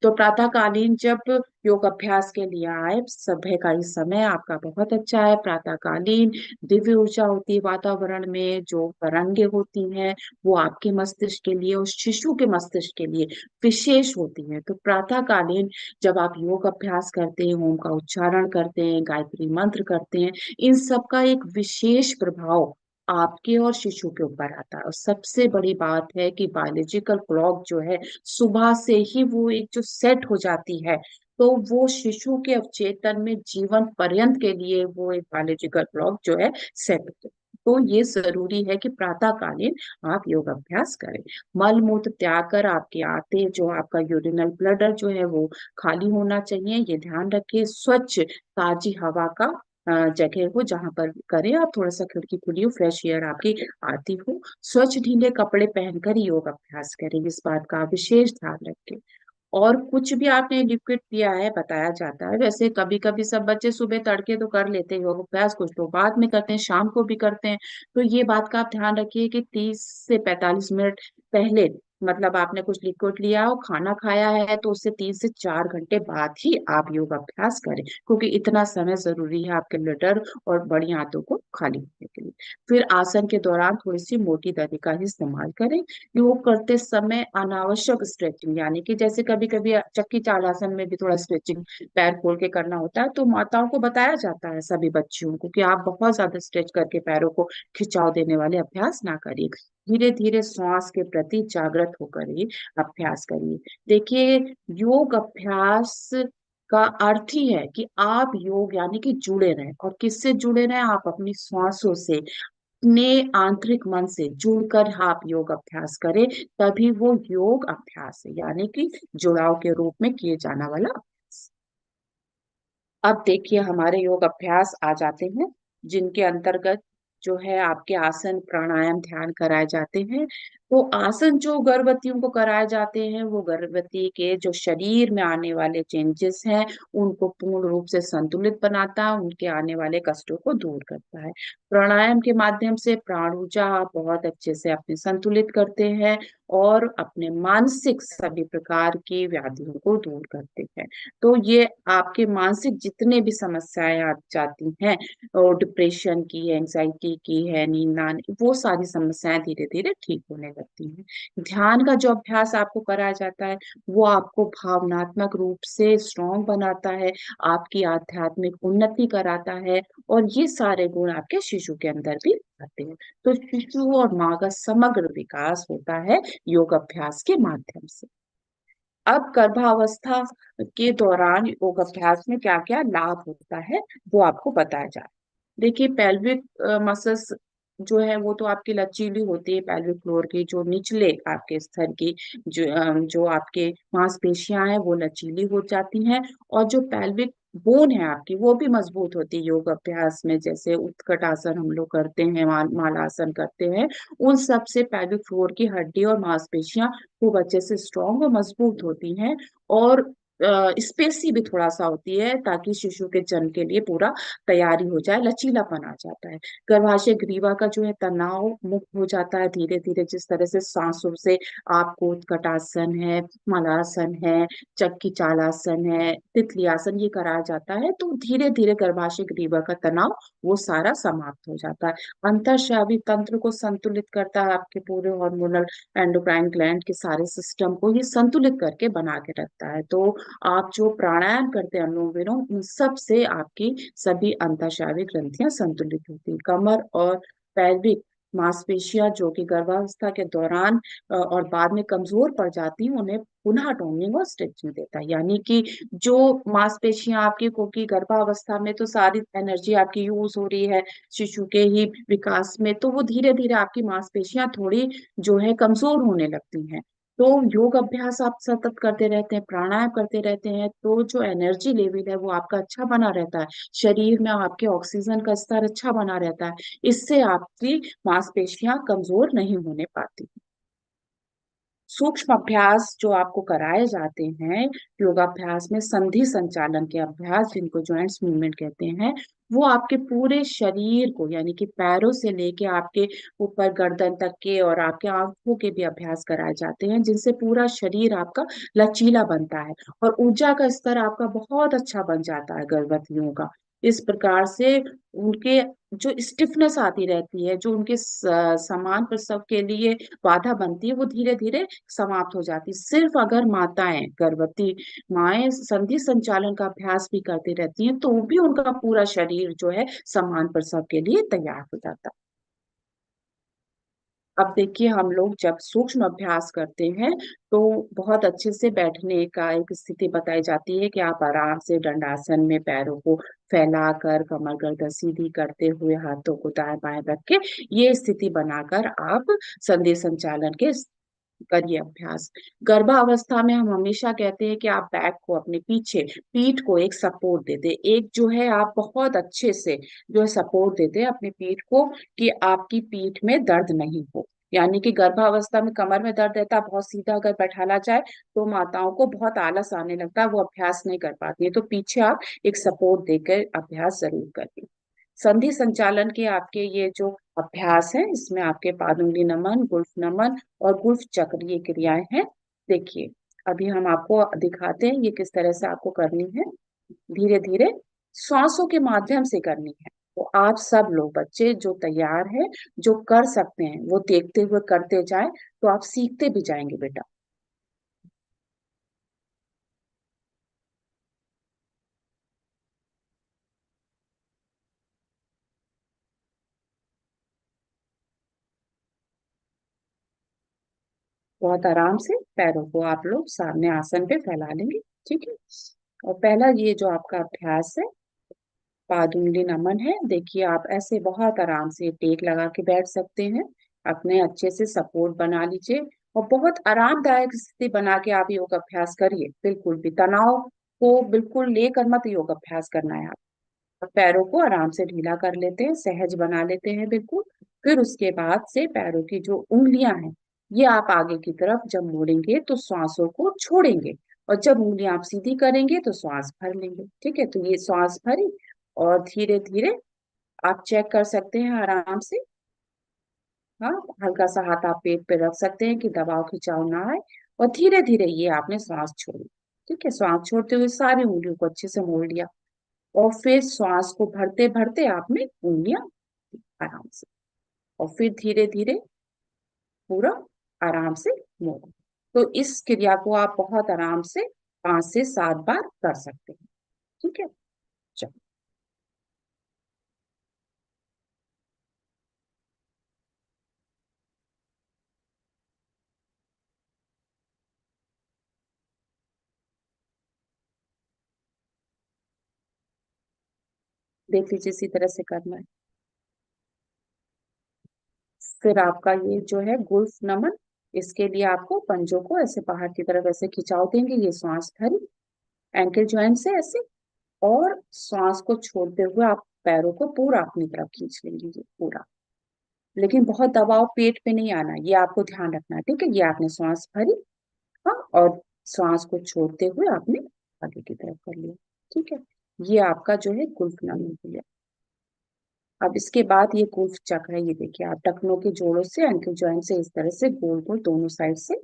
तो प्रातःकालीन जब योग अभ्यास के लिए आए, सुबह का ही समय आपका बहुत अच्छा है। प्रातःकालीन दिव्य ऊर्जा होती है वातावरण में, जो तरंगे होती हैं वो आपके मस्तिष्क के लिए और शिशु के मस्तिष्क के लिए विशेष होती है। तो प्रातःकालीन जब आप योग अभ्यास करते हैं, ओम का उच्चारण करते हैं, गायत्री मंत्र करते हैं, इन सब का एक विशेष प्रभाव आपके और शिशु के ऊपर आता है। और सबसे बड़ी बात है कि बायोलॉजिकल क्लॉक जो है, सुबह से ही वो एक जो सेट हो जाती है, तो वो शिशु के अवचेतन में जीवन पर्यंत के लिए वो एक बायोलॉजिकल क्लॉक जो है सेट हो जाती है। तो ये जरूरी है कि प्रातःकालीन आप योग अभ्यास करें। मल मूत्र त्याग कर आपके आते जो आपका यूरिनल ब्लडर जो है वो खाली होना चाहिए, ये ध्यान रखिए। स्वच्छ ताजी हवा का जगह हो जहां पर करें आप, थोड़ा सा खिड़की खुली हो, फ्रेश एयर आपकी आती हो। स्वच्छ ढीले कपड़े पहनकर ही योग अभ्यास करें, इस बात का विशेष ध्यान रखें। और कुछ भी आपने लिक्विड पिया है, बताया जाता है, वैसे कभी कभी सब बच्चे सुबह तड़के तो कर लेते हैं योग अभ्यास, कुछ तो बाद में करते हैं, शाम को भी करते हैं। तो ये बात का आप ध्यान रखिए कि 30 से 45 मिनट पहले, मतलब आपने कुछ लिक्विड लिया हो, खाना खाया है, तो उससे 3 से 4 घंटे बाद ही आप योग अभ्यास करें, क्योंकि इतना समय जरूरी है आपके लिटर और बड़ी आंतों को खाली होने के लिए। फिर आसन के दौरान थोड़ी सी मोटी दरी का ही इस्तेमाल करें। योग करते समय अनावश्यक स्ट्रेचिंग, यानी कि जैसे कभी कभी चक्की चाल आसन में भी थोड़ा स्ट्रेचिंग पैर खोल के करना होता है, तो माताओं को बताया जाता है सभी बच्चियों को कि आप बहुत ज्यादा स्ट्रेच करके पैरों को खिंचाव देने वाले अभ्यास ना करिए। धीरे धीरे श्वास के प्रति जागृत होकर ही अभ्यास करिए। देखिए, योग अभ्यास का अर्थ ही है कि आप योग यानी कि जुड़े रहें। और किससे जुड़े रहें? आप अपनी श्वासों से, अपने आंतरिक मन से जुड़कर आप योग अभ्यास करें, तभी वो योग अभ्यास है, यानी कि जुड़ाव के रूप में किए जाने वाला अभ्यास। अब देखिए, हमारे योग अभ्यास आ जाते हैं, जिनके अंतर्गत जो है आपके आसन प्राणायाम ध्यान कराए जाते हैं। तो आसन जो गर्भवतियों को कराए जाते हैं, वो गर्भवती के जो शरीर में आने वाले चेंजेस हैं उनको पूर्ण रूप से संतुलित बनाता है, उनके आने वाले कष्टों को दूर करता है। प्राणायाम के माध्यम से प्राण ऊर्जा आप बहुत अच्छे से अपने संतुलित करते हैं और अपने मानसिक सभी प्रकार की व्याधियों को दूर करते हैं। तो ये आपके मानसिक जितने भी समस्याएं आ जाती हैं, और डिप्रेशन की, एंजाइटी की है, नींद ना आने, वो सारी समस्याएं धीरे धीरे ठीक होने लगती हैं। ध्यान का जो अभ्यास आपको कराया जाता है, वो आपको भावनात्मक रूप से स्ट्रांग बनाता है, आपकी आध्यात्मिक उन्नति कराता है, और ये सारे गुण आपके शिशु के अंदर भी आते हैं। तो शिशु और माँ का समग्र विकास होता है योग अभ्यास के माध्यम से। अब गर्भावस्था के दौरान योग अभ्यास में क्या क्या लाभ होता है, वो आपको बताया जाए। देखिए, पेल्विक मसल्स जो है वो तो आपकी लचीली होती है, पेल्विक फ्लोर की जो निचले आपके स्तर की जो आपके मांसपेशियां हैं वो लचीली हो जाती हैं। और जो पेल्विक बोन है आपकी, वो भी मजबूत होती है योग अभ्यास में। जैसे उत्कट आसन हम लोग करते हैं, मालासन करते हैं, उन सब से पेल्विक फ्लोर की हड्डी और मांसपेशियां खूब अच्छे से स्ट्रांग और मजबूत होती हैं। और स्पेसी भी थोड़ा सा होती है, ताकि शिशु के जन्म के लिए पूरा तैयारी हो जाए, लचीलापन आ जाता है। गर्भाशय ग्रीवा का जो है तनाव मुक्त हो जाता है धीरे धीरे। जिस तरह से सांसों से आपको उत्कटासन है, मलासन है, चक्की चालासन है, तितली आसन ये कराया जाता है, तो धीरे धीरे गर्भाशय ग्रीवा का तनाव वो सारा समाप्त हो जाता है। अंतःस्रावी तंत्र को संतुलित करता है, आपके पूरे हार्मोनल एंडोक्राइन ग्लैंड के सारे सिस्टम को ये संतुलित करके बना के रखता है। तो आप जो प्राणायाम करते हैं, अनुलोम विलोम, उन सब से आपकी सभी अंतःस्रावी ग्रंथियां संतुलित होती हैं। कमर और पैल्विक मांसपेशियां जो कि गर्भावस्था के दौरान और बाद में कमजोर पड़ जाती हैं, उन्हें पुनः टोनिंग और स्ट्रेचिंग देता है। यानी कि जो मांसपेशियां आपकी, क्योंकि गर्भावस्था में तो सारी एनर्जी आपकी यूज हो रही है शिशु के ही विकास में, तो वो धीरे धीरे आपकी मांसपेशियां थोड़ी जो है कमजोर होने लगती हैं। तो योग अभ्यास आप सतत करते रहते हैं, प्राणायाम करते रहते हैं, तो जो एनर्जी लेवल है वो आपका अच्छा बना रहता है, शरीर में आपके ऑक्सीजन का स्तर अच्छा बना रहता है। इससे आपकी मांसपेशियां कमजोर नहीं होने पाती। सूक्ष्म अभ्यास जो आपको कराए जाते हैं योगाभ्यास में, संधि संचालन के अभ्यास जिनको जॉइंट्स मूवमेंट कहते हैं, वो आपके पूरे शरीर को, यानी कि पैरों से लेके आपके ऊपर गर्दन तक के और आपके आंखों के भी अभ्यास कराए जाते हैं, जिनसे पूरा शरीर आपका लचीला बनता है और ऊर्जा का स्तर आपका बहुत अच्छा बन जाता है गर्भवतियों का। इस प्रकार से उनके जो स्टिफनेस आती रहती है, जो उनके समान प्रसव के लिए बाधा बनती है, वो धीरे धीरे समाप्त हो जाती। सिर्फ अगर माताएं, गर्भवती माएं संधि संचालन का अभ्यास भी करती रहती हैं, तो भी उनका पूरा शरीर जो है समान प्रसव के लिए तैयार हो जाता है। अब देखिए, हम लोग जब सूक्ष्म अभ्यास करते हैं तो बहुत अच्छे से बैठने का एक स्थिति बताई जाती है कि आप आराम से दंडासन में पैरों को फैलाकर, कमर गर्दन सीधी करते हुए, हाथों को दाएं बाएं रख के ये स्थिति बनाकर आप संधि संचालन के करिए अभ्यास। गर्भावस्था में हम हमेशा कहते हैं कि आप बैक को, अपने पीछे पीठ को एक सपोर्ट दे दे, एक जो है आप बहुत अच्छे से जो है सपोर्ट दे दे अपनी पीठ को, कि आपकी पीठ में दर्द नहीं हो। यानी कि गर्भावस्था में कमर में दर्द रहता है, बहुत सीधा अगर बैठाला जाए तो माताओं को बहुत आलस आने लगता है, वो अभ्यास नहीं कर पाती है। तो पीछे आप एक सपोर्ट देकर अभ्यास जरूर करिए। संधि संचालन के आपके ये जो अभ्यास है, इसमें आपके पादुंगली नमन, गुल्फ नमन और गुल्फ चक्र ये क्रियाएं हैं। देखिए, अभी हम आपको दिखाते हैं ये किस तरह से आपको करनी है। धीरे धीरे श्वासों के माध्यम से करनी है। तो आप सब लोग बच्चे जो तैयार हैं, जो कर सकते हैं, वो देखते हुए करते जाएं, तो आप सीखते भी जाएंगे बेटा। बहुत आराम से पैरों को आप लोग सामने आसन पे फैला लेंगे। ठीक है। और पहला ये जो आपका अभ्यास है, पादुंगली नमन है। देखिए, आप ऐसे बहुत आराम से टेक लगा के बैठ सकते हैं, अपने अच्छे से सपोर्ट बना लीजिए और बहुत आरामदायक स्थिति बना के आप योग अभ्यास करिए। बिल्कुल भी तनाव को बिल्कुल लेकर मत योग अभ्यास करना है। आप पैरों को आराम से ढीला कर लेते हैं, सहज बना लेते हैं बिल्कुल। फिर उसके बाद से पैरों की जो उंगलियां हैं, ये आप आगे की तरफ जब मोड़ेंगे तो श्वासों को छोड़ेंगे, और जब उंगलियां आप सीधी करेंगे तो श्वास भर लेंगे। ठीक है, तो ये श्वास भरी और धीरे धीरे आप चेक कर सकते हैं आराम से। हाँ, हल्का सा हाथ आप पेट पे रख सकते हैं कि दबाव खिंचाव ना आए, और धीरे धीरे ये आपने श्वास छोड़ी। ठीक है, श्वास छोड़ते हुए सारी उंगलियों को अच्छे से मोड़ लिया, और फिर श्वास को भरते भरते आपने उंगलियां आराम से, और फिर धीरे धीरे पूरा आराम से मोड़ो। तो इस क्रिया को आप बहुत आराम से 5 से 7 बार कर सकते हैं। ठीक है। चलो, देख लीजिए इसी तरह से करना है। फिर आपका ये जो है गुल्फ नमन, इसके लिए आपको पंजों को ऐसे बाहर की तरफ ऐसे खिंचाव देंगे, ये श्वास भरी एंकल ज्वाइंट से ऐसे, और श्वास को छोड़ते हुए आप पैरों को पूरा अपनी तरफ खींच लेंगे, ये पूरा। लेकिन बहुत दबाव पेट पे नहीं आना, ये आपको ध्यान रखना है। ठीक है, ये आपने श्वास भरी, हाँ, और श्वास को छोड़ते हुए आपने आगे की तरफ कर लिया। ठीक है, ये आपका जो है गुल्फ नमन हो गया। अब इसके बाद ये गुल्फ चक्र है, ये देखिए, आप टखनों के जोड़ों से, एंकल जॉइंट से इस तरह से गोल गोल दोनों साइड से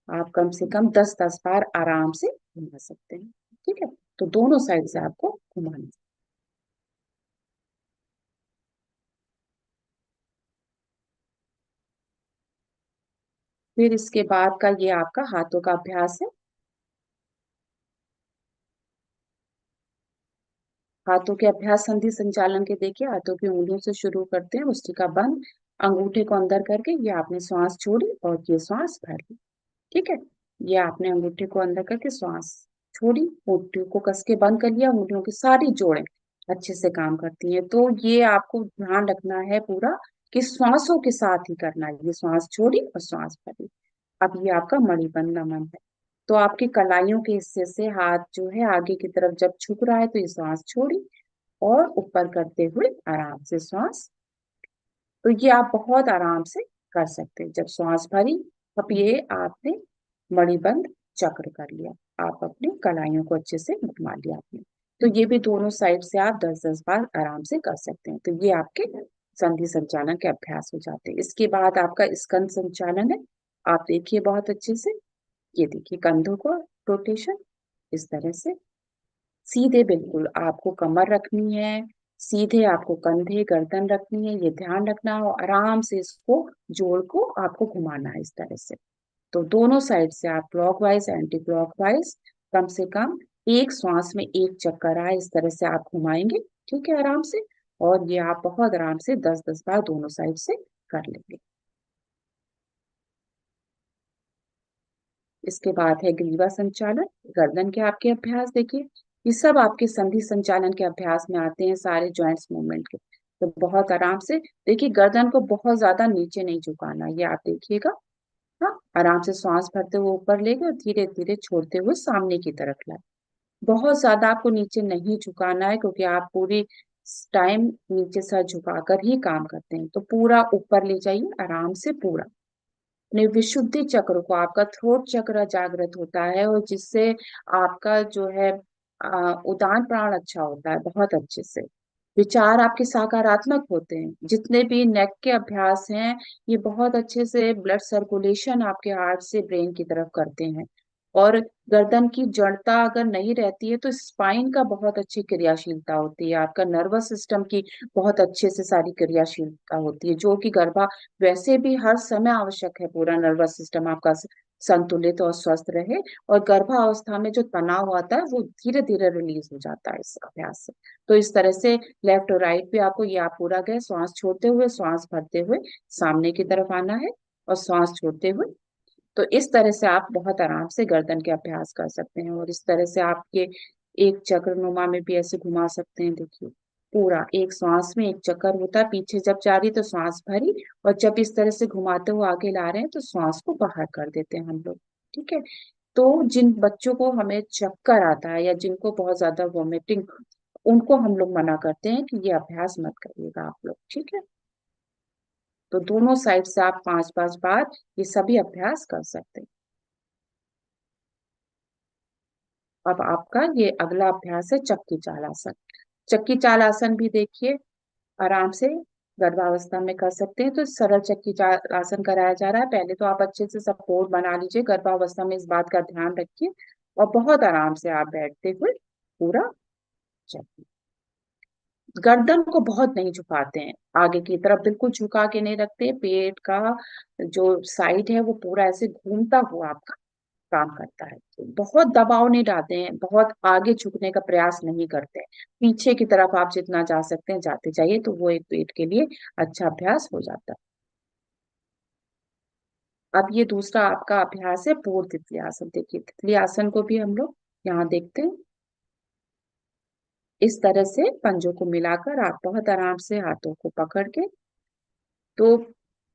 आप कम से कम 10-10 बार आराम से घुमा सकते हैं। ठीक है, तो दोनों साइड से आपको घुमाना है। फिर इसके बाद का ये आपका हाथों का अभ्यास है। हाथों के अभ्यास संधि संचालन के देखिए, हाथों की उंगलियों से शुरू करते हैं, मुष्टिका बंद, अंगूठे को अंदर करके ये आपने श्वास छोड़ी और ये श्वास भरी। ठीक है, ये आपने अंगूठे को अंदर करके श्वास छोड़ी, अंगूठियों को कस के बंद कर लिया, अंगूठियों की सारी जोड़ें अच्छे से काम करती हैं। तो ये आपको ध्यान रखना है पूरा कि श्वासों के साथ ही करना है, ये श्वास छोड़ी और श्वास भरी। अब ये आपका मणिबंध नमन है। तो आपकी कलाइयों के हिस्से से हाथ जो है आगे की तरफ जब झुक रहा है तो ये श्वास छोड़ी और ऊपर करते हुए आराम से श्वास। तो ये आप बहुत आराम से कर सकते हैं। जब श्वास भरी, अब ये आपने मणिबंध चक्र कर लिया, आप अपनी कलाइयों को अच्छे से घुमा लिया आपने। तो ये भी दोनों साइड से आप 10-10 बार आराम से कर सकते हैं। तो ये आपके संधि संचालन के अभ्यास हो जाते हैं। इसके बाद आपका स्कंद संचालन है। आप देखिए बहुत अच्छे से, ये देखिए कंधों को रोटेशन इस तरह से सीधे, बिल्कुल आपको कमर रखनी है, सीधे आपको कंधे गर्दन रखनी है, ये ध्यान रखना हो। आराम से इसको जोड़ को आपको घुमाना है इस तरह से। तो दोनों साइड से आप क्लॉकवाइज एंटी क्लॉकवाइज कम से कम एक श्वास में एक चक्कर आए इस तरह से आप घुमाएंगे। ठीक है, आराम से। और ये आप बहुत आराम से 10-10 बार दोनों साइड से कर लेंगे। इसके बाद है ग्रीवा संचालन, गर्दन के आपके अभ्यास। देखिए ये सब आपके संधि संचालन के अभ्यास में आते हैं, सारे जॉइंट्स मूवमेंट के। तो बहुत आराम से देखिए, गर्दन को बहुत ज्यादा नीचे नहीं झुकाना, ये आप देखिएगा। हाँ, आराम से श्वास भरते हुए ऊपर लेके और धीरे धीरे छोड़ते हुए सामने की तरफ लाए। बहुत ज्यादा आपको नीचे नहीं झुकाना है, क्योंकि आप पूरी टाइम नीचे सर झुकाकर ही काम करते हैं। तो पूरा ऊपर ले जाइए आराम से, पूरा अपने विशुद्धि चक्र को, आपका थ्रोट चक्र जागृत होता है और जिससे आपका जो है उदान प्राण अच्छा होता है बहुत अच्छे से। विचार आपके सकारात्मक होते हैं। जितने भी नेक के अभ्यास हैं ये बहुत अच्छे से ब्लड सर्कुलेशन आपके हार्ट से ब्रेन की तरफ करते हैं। और गर्दन की जड़ता अगर नहीं रहती है तो स्पाइन का बहुत अच्छी क्रियाशीलता होती है, आपका नर्वस सिस्टम की बहुत अच्छे से सारी क्रियाशीलता होती है, जो कि गर्भा वैसे भी हर समय आवश्यक है। पूरा नर्वस सिस्टम आपका संतुलित और स्वस्थ रहे, और गर्भावस्था में जो तनाव आता है वो धीरे धीरे रिलीज हो जाता है इस अभ्यास से। तो इस तरह से लेफ्ट और राइट भी आपको ये आप पूरा गए, श्वास छोड़ते हुए श्वास भरते हुए सामने की तरफ आना है और श्वास छोड़ते हुए। तो इस तरह से आप बहुत आराम से गर्दन के अभ्यास कर सकते हैं। और इस तरह से आप ये एक चक्रनुमा में भी ऐसे घुमा सकते हैं। देखिए पूरा एक श्वास में एक चक्कर होता है, पीछे जब जा रही तो श्वास भरी, और जब इस तरह से घुमाते हुए आगे ला रहे हैं तो श्वास को बाहर कर देते हैं हम लोग। ठीक है, तो जिन बच्चों को हमें चक्कर आता है या जिनको बहुत ज्यादा वॉमिटिंग, उनको हम लोग मना करते हैं कि ये अभ्यास मत करिएगा आप लोग। ठीक है, तो दोनों साइड से आप 5-5 बार ये सभी अभ्यास कर सकते हैं। अब आपका ये अगला अभ्यास है चक्की चाल आसन। चक्की चाल आसन भी देखिए आराम से गर्भावस्था में कर सकते हैं। तो सरल चक्की चाल आसन कराया जा रहा है। पहले तो आप अच्छे से सपोर्ट बना लीजिए, गर्भावस्था में इस बात का ध्यान रखिए। और बहुत आराम से आप बैठते हुए पूरा चक्की, गर्दन को बहुत नहीं झुकाते हैं, आगे की तरफ बिल्कुल झुका के नहीं रखते। पेट का जो साइड है वो पूरा ऐसे घूमता हुआ आपका काम करता है। तो बहुत दबाव नहीं डालते हैं, बहुत आगे झुकने का प्रयास नहीं करते हैं। पीछे की तरफ आप जितना जा सकते हैं जाते जाइए, तो वो एक पेट के लिए अच्छा अभ्यास हो जाता है। अब ये दूसरा आपका अभ्यास है पूर्ण तितली आसन। देखिए तितली आसन को भी हम लोग यहाँ देखते हैं। इस तरह से पंजों को मिलाकर आप बहुत आराम से हाथों को पकड़ के, तो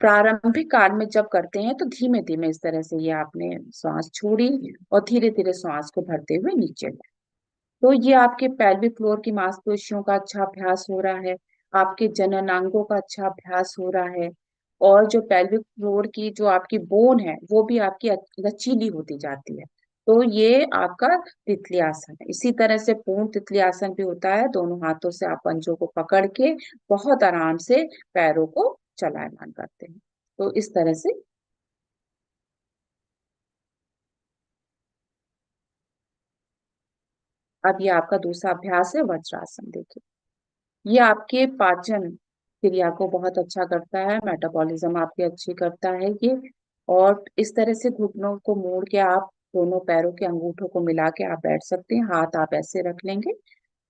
प्रारंभिक काल में जब करते हैं तो धीमे धीमे इस तरह से ये आपने श्वास छोड़ी और धीरे धीरे श्वास को भरते हुए नीचे। तो ये आपके पेल्विक फ्लोर की मांसपेशियों का अच्छा अभ्यास हो रहा है, आपके जननांगों का अच्छा अभ्यास हो रहा है। और जो पेल्विक फ्लोर की जो आपकी बोन है वो भी आपकी लचीली होती जाती है। तो ये आपका तितली आसन है। इसी तरह से पूर्ण तितली आसन भी होता है। दोनों हाथों से आप पंजों को पकड़ के बहुत आराम से पैरों को चलायमान करते हैं। तो इस तरह से अब ये आपका दूसरा अभ्यास है वज्रासन। देखिए ये आपके पाचन क्रिया को बहुत अच्छा करता है, मेटाबॉलिज्म आपकी अच्छी करता है ये। और इस तरह से घुटनों को मोड़ के आप दोनों पैरों के अंगूठों को मिला के आप बैठ सकते हैं, हाथ आप ऐसे रख लेंगे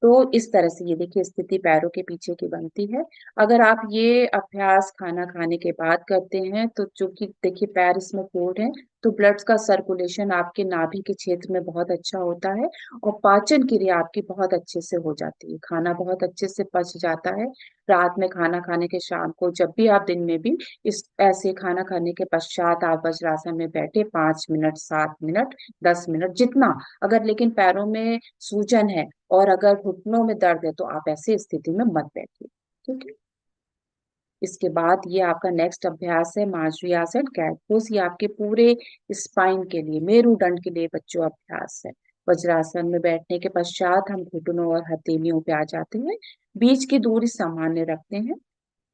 तो इस तरह से ये देखिए स्थिति पैरों के पीछे की बनती है। अगर आप ये अभ्यास खाना खाने के बाद करते हैं तो चूंकि देखिए पैर इसमें फोल्ड है, तो ब्लड का सर्कुलेशन आपके नाभि के क्षेत्र में बहुत अच्छा होता है और पाचन क्रिया आपकी बहुत अच्छे से हो जाती है, खाना बहुत अच्छे से पच जाता है। रात में खाना खाने के शाम को जब भी आप दिन में भी इस ऐसे खाना खाने के पश्चात आप वज्रासन में बैठे 5 मिनट, 7 मिनट, 10 मिनट जितना, अगर लेकिन पैरों में सूजन है और अगर घुटनों में दर्द है तो आप ऐसी स्थिति में मत बैठिए। ठीक है। इसके बाद ये आपका नेक्स्ट अभ्यास है मार्जरी आसन कैट पोज। ये आपके पूरे स्पाइन के लिए, मेरुदंड के लिए बच्चों अभ्यास है। वज्रासन में बैठने के पश्चात हम घुटनों और हथेलियों पे आ जाते हैं, बीच की दूरी सामान्य रखते हैं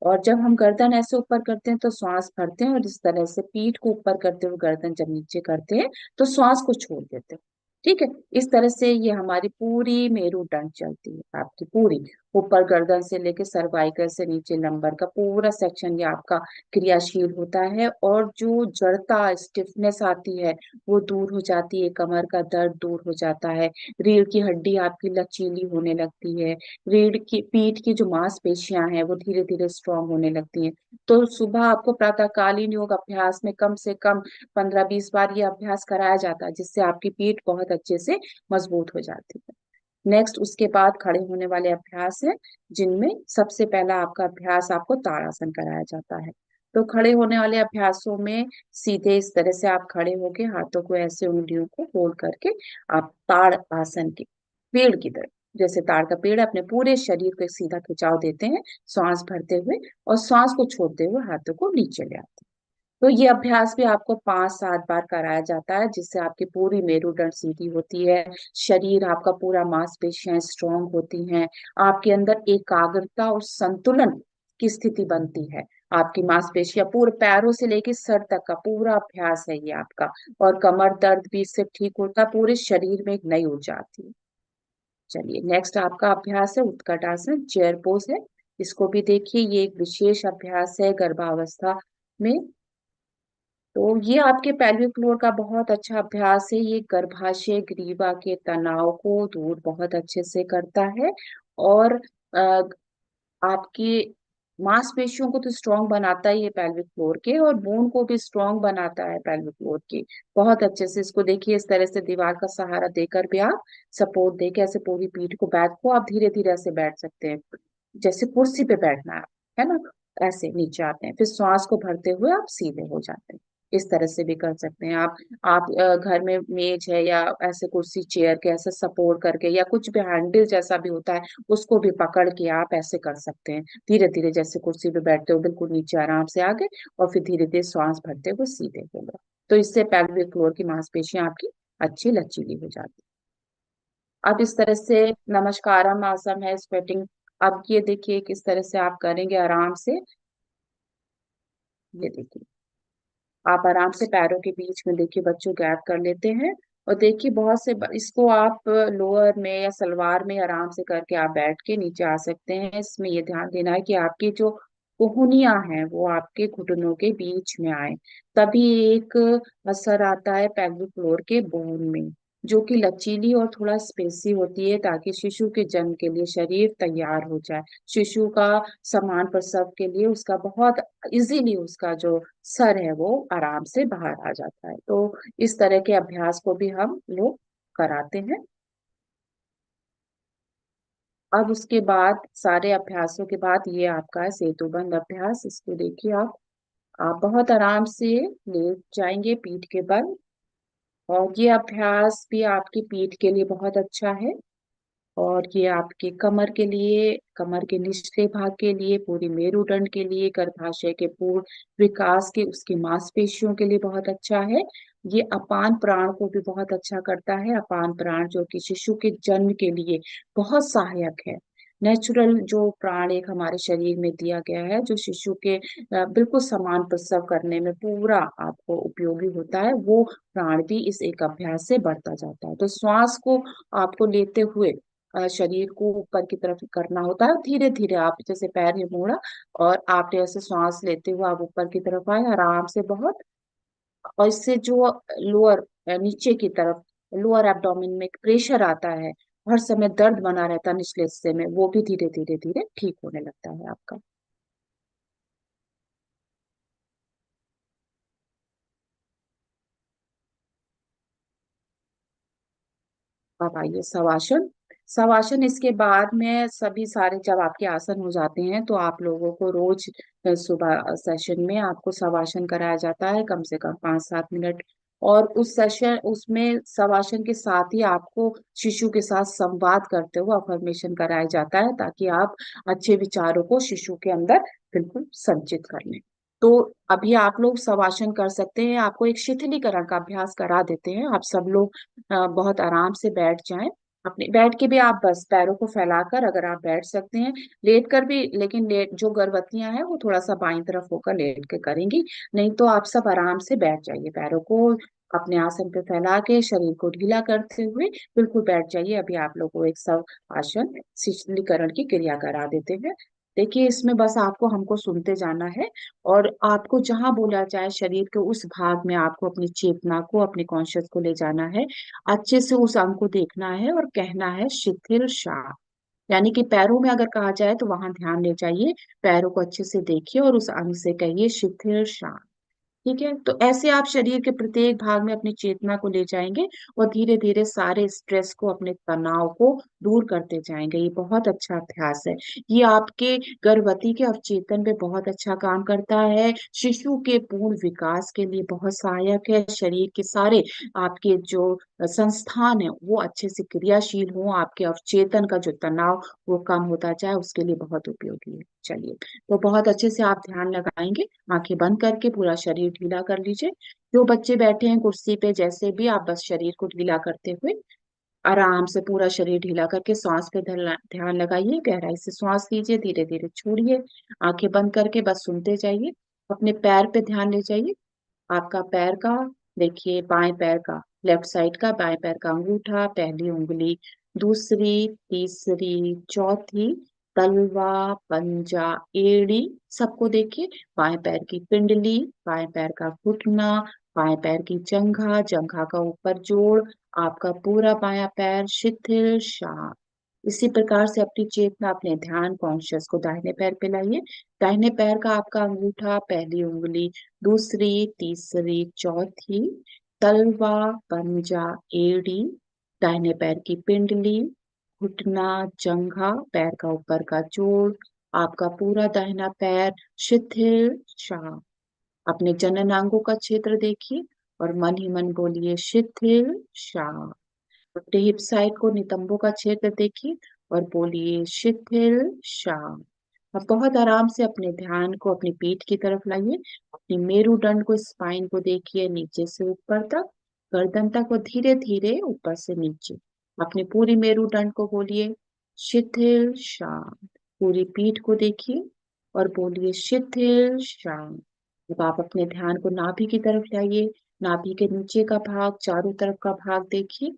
और जब हम गर्दन ऐसे ऊपर करते हैं तो श्वास भरते हैं और इस तरह से पीठ को ऊपर करते हुए गर्दन जब नीचे करते हैं तो श्वास को छोड़ देते हैं। ठीक है। इस तरह से ये हमारी पूरी मेरुदंड चलती है, आपकी पूरी ऊपर गर्दन से लेके सर्वाइकल से नीचे लंबर का पूरा सेक्शन ये आपका क्रियाशील होता है और जो जड़ता स्टिफनेस आती है वो दूर हो जाती है, कमर का दर्द दूर हो जाता है, रीढ़ की हड्डी आपकी लचीली होने लगती है, रीढ़ की पीठ की जो मांसपेशियां हैं वो धीरे धीरे स्ट्रांग होने लगती हैं। तो सुबह आपको प्रातःकालीन योग अभ्यास में कम से कम 15-20 बार ये अभ्यास कराया जाता है, जिससे आपकी पीठ बहुत अच्छे से मजबूत हो जाती है। नेक्स्ट उसके बाद खड़े होने वाले अभ्यास है, जिनमें सबसे पहला आपका अभ्यास आपको ताड़ासन कराया जाता है। तो खड़े होने वाले अभ्यासों में सीधे इस तरह से आप खड़े होके हाथों को ऐसे उंगलियों को फोल्ड करके आप ताड़ आसन के पेड़ की तरह, जैसे ताड़ का पेड़, अपने पूरे शरीर को एक सीधा खिंचाव देते हैं श्वास भरते हुए और श्वास को छोड़ते हुए हाथों को नीचे ले आते हैं। तो ये अभ्यास भी आपको 5-7 बार कराया जाता है, जिससे आपकी पूरी मेरुदंड सीधी होती है, शरीर आपका पूरा मांसपेशियां स्ट्रांग होती हैं, आपके अंदर एकाग्रता और संतुलन की स्थिति बनती है। आपकी मांसपेशियां पूरे पैरों से लेकर सर तक का पूरा अभ्यास है ये आपका, और कमर दर्द भी इससे ठीक होता है, पूरे शरीर में एक नई ऊर्जा आती है। चलिए नेक्स्ट आपका अभ्यास है उत्कट आसन, चेयर पोज है। इसको भी देखिए, ये एक विशेष अभ्यास है गर्भावस्था में। तो ये आपके पेल्विक फ्लोर का बहुत अच्छा अभ्यास है, ये गर्भाशय ग्रीवा के तनाव को दूर बहुत अच्छे से करता है और आपकी मांसपेशियों को तो स्ट्रांग बनाता ही है पेल्विक फ्लोर के, और बोन को भी स्ट्रांग बनाता है पेल्विक फ्लोर की बहुत अच्छे से। इसको देखिए इस तरह से दीवार का सहारा देकर भी आप सपोर्ट देके ऐसे पूरी पीठ को, बैक को आप धीरे धीरे ऐसे बैठ सकते हैं, जैसे कुर्सी पे बैठना है ना, ऐसे नीचे आते हैं, फिर श्वास को भरते हुए आप सीधे हो जाते हैं। इस तरह से भी कर सकते हैं आप घर में मेज है या ऐसे कुर्सी चेयर के ऐसे सपोर्ट करके या कुछ भी हैंडल जैसा भी होता है उसको भी पकड़ के आप ऐसे कर सकते हैं, धीरे धीरे जैसे कुर्सी पे बैठते हो बिल्कुल नीचे आराम से आ गए और फिर धीरे धीरे श्वास भरते हुए सीधे हो गए। तो इससे पेल्विक फ्लोर की मांसपेशियां आपकी अच्छी लचीली हो जाती है। अब इस तरह से नमस्कारम आसन है, स्वेटिंग। अब ये देखिए किस तरह से आप करेंगे आराम से। ये देखिए आप आराम से पैरों के बीच में देखिए बच्चों गैप कर लेते हैं और देखिए बहुत से इसको आप लोअर में या सलवार में आराम से करके आप बैठ के नीचे आ सकते हैं। इसमें ये ध्यान देना है कि आपकी जो कोहनियां हैं वो आपके घुटनों के बीच में आए, तभी एक असर आता है पेल्विक फ्लोर के बोन में, जो कि लचीली और थोड़ा स्पेसी होती है, ताकि शिशु के जन्म के लिए शरीर तैयार हो जाए। शिशु का समान प्रसव के लिए उसका बहुत इजीली उसका जो सर है वो आराम से बाहर आ जाता है। तो इस तरह के अभ्यास को भी हम लोग कराते हैं। अब उसके बाद सारे अभ्यासों के बाद ये आपका है सेतुबंद अभ्यास। इसको देखिए आप बहुत आराम से लेट जाएंगे पीठ के बल, और ये अभ्यास भी आपकी पीठ के लिए बहुत अच्छा है और ये आपके कमर के लिए, कमर के निचले भाग के लिए, पूरी मेरुदंड के लिए, गर्भाशय के पूर्ण विकास के उसकी मांसपेशियों के लिए बहुत अच्छा है। ये अपान प्राण को भी बहुत अच्छा करता है, अपान प्राण जो कि शिशु के जन्म के लिए बहुत सहायक है। नेचुरल जो प्राण एक हमारे शरीर में दिया गया है, जो शिशु के बिल्कुल समान प्रसव करने में पूरा आपको उपयोगी होता है, वो प्राण भी इस एक अभ्यास से बढ़ता जाता है। तो श्वास को आपको लेते हुए शरीर को ऊपर की तरफ करना होता है, धीरे धीरे आप जैसे पैर ने मोड़ा और आपने ऐसे श्वास लेते हुए आप ऊपर की तरफ आए आराम से बहुत, और इससे जो लोअर नीचे की तरफ लोअर एब्डोमेन में एक प्रेशर आता है हर समय दर्द बना रहता है निचले हिस्से में, वो भी धीरे धीरे धीरे ठीक होने लगता है आपका। अब आइए शवासन। शवासन इसके बाद में सभी सारे जब आपके आसन हो जाते हैं तो आप लोगों को रोज सुबह सेशन में आपको शवासन कराया जाता है, कम से कम 5-7 मिनट। और उस सेशन उसमें शवासन के साथ ही आपको शिशु के साथ संवाद करते हुए अफर्मेशन कराया जाता है, ताकि आप अच्छे विचारों को शिशु के अंदर बिल्कुल संचित कर लें। तो अभी आप लोग शवासन कर सकते हैं, आपको एक शिथिलीकरण का अभ्यास करा देते हैं। आप सब लोग बहुत आराम से बैठ जाएं। अपने बैठ के भी आप बस पैरों को फैलाकर अगर आप बैठ सकते हैं, लेट कर भी, लेकिन लेट जो गर्भवतियां हैं वो थोड़ा सा बाईं तरफ होकर लेट के करेंगी। नहीं तो आप सब आराम से बैठ जाइए, पैरों को अपने आसन पे फैला के शरीर को ढीला करते हुए बिल्कुल बैठ जाइए। अभी आप लोगों को एक सब आसन शिथिलीकरण की क्रिया करा देते हैं। देखिए इसमें बस आपको हमको सुनते जाना है, और आपको जहां बोला जाए शरीर के उस भाग में आपको अपनी चेतना को, अपने कॉन्शियस को ले जाना है। अच्छे से उस अंग को देखना है और कहना है शिथिल शाह। यानी कि पैरों में अगर कहा जाए तो वहां ध्यान ले जाइए, पैरों को अच्छे से देखिए और उस अंग से कहिए शिथिल शाह। ठीक है, तो ऐसे आप शरीर के प्रत्येक भाग में अपनी चेतना को ले जाएंगे और धीरे धीरे सारे स्ट्रेस को, अपने तनाव को दूर करते जाएंगे। ये बहुत अच्छा अभ्यास है। ये आपके गर्भवती के अवचेतन पे बहुत अच्छा काम करता है, शिशु के पूर्ण विकास के लिए बहुत सहायक है। शरीर के सारे आपके जो संस्थान है वो अच्छे से क्रियाशील हो, आपके अवचेतन का जो तनाव वो कम होता जाए, उसके लिए बहुत उपयोगी है। चलिए, तो बहुत अच्छे से आप ध्यान लगाएंगे, आंखें बंद करके पूरा शरीर ढीला कर लीजिए। जो बच्चे बैठे हैं कुर्सी पे, जैसे भी आप बस शरीर को ढीला करते हुए आराम से पूरा शरीर ढीला करके सांस पे ध्यान लगाइए, गहराई से सांस लीजिए, धीरे धीरे छोड़िए। आंखें बंद करके बस सुनते जाइए। अपने पैर पे ध्यान ले जाइए। आपका पैर का देखिए, बाएं पैर का, लेफ्ट साइड का बाएं पैर का अंगूठा, पहली उंगली, दूसरी, तीसरी, चौथी, तलवा, पंजा, एड़ी, सबको देखिए। बाएं पैर की पिंडली, बाएं पैर का घुटना, बाएं पैर की जंघा, जंघा का ऊपर जोड़, आपका पूरा बायां पैर शिथिल शांत। इसी प्रकार से अपनी चेतना, अपने ध्यान कॉन्शियस को दाहिने पैर पे लाइए। दाहिने पैर का आपका अंगूठा, पहली उंगली, दूसरी, तीसरी, चौथी, तलवा, पंजा, एड़ी, दाहिने पैर की पिंडली, घुटना, जंघा, पैर का ऊपर का जोड़, आपका पूरा दाहिना पैर शिथिल शांत। अपने जननांगों का क्षेत्र देखिए और मन ही मन बोलिए शिथिल शांत। अपने हिप साइड को, नितंबों का क्षेत्र देखिए और बोलिए शिथिल शांत। अब बहुत आराम से अपने ध्यान को अपनी पीठ की तरफ लाइए। अपनी मेरुदंड को, स्पाइन को देखिए, नीचे से ऊपर तक, गर्दन तक, और धीरे धीरे ऊपर से नीचे। अपनी पूरी मेरुदंड को बोलिए शिथिल शांत। पूरी पीठ को देखिए और बोलिए शिथिल शांत। अब आप अपने ध्यान को नाभि की तरफ लाइए। नाभि के नीचे का भाग, चारों तरफ का भाग देखिए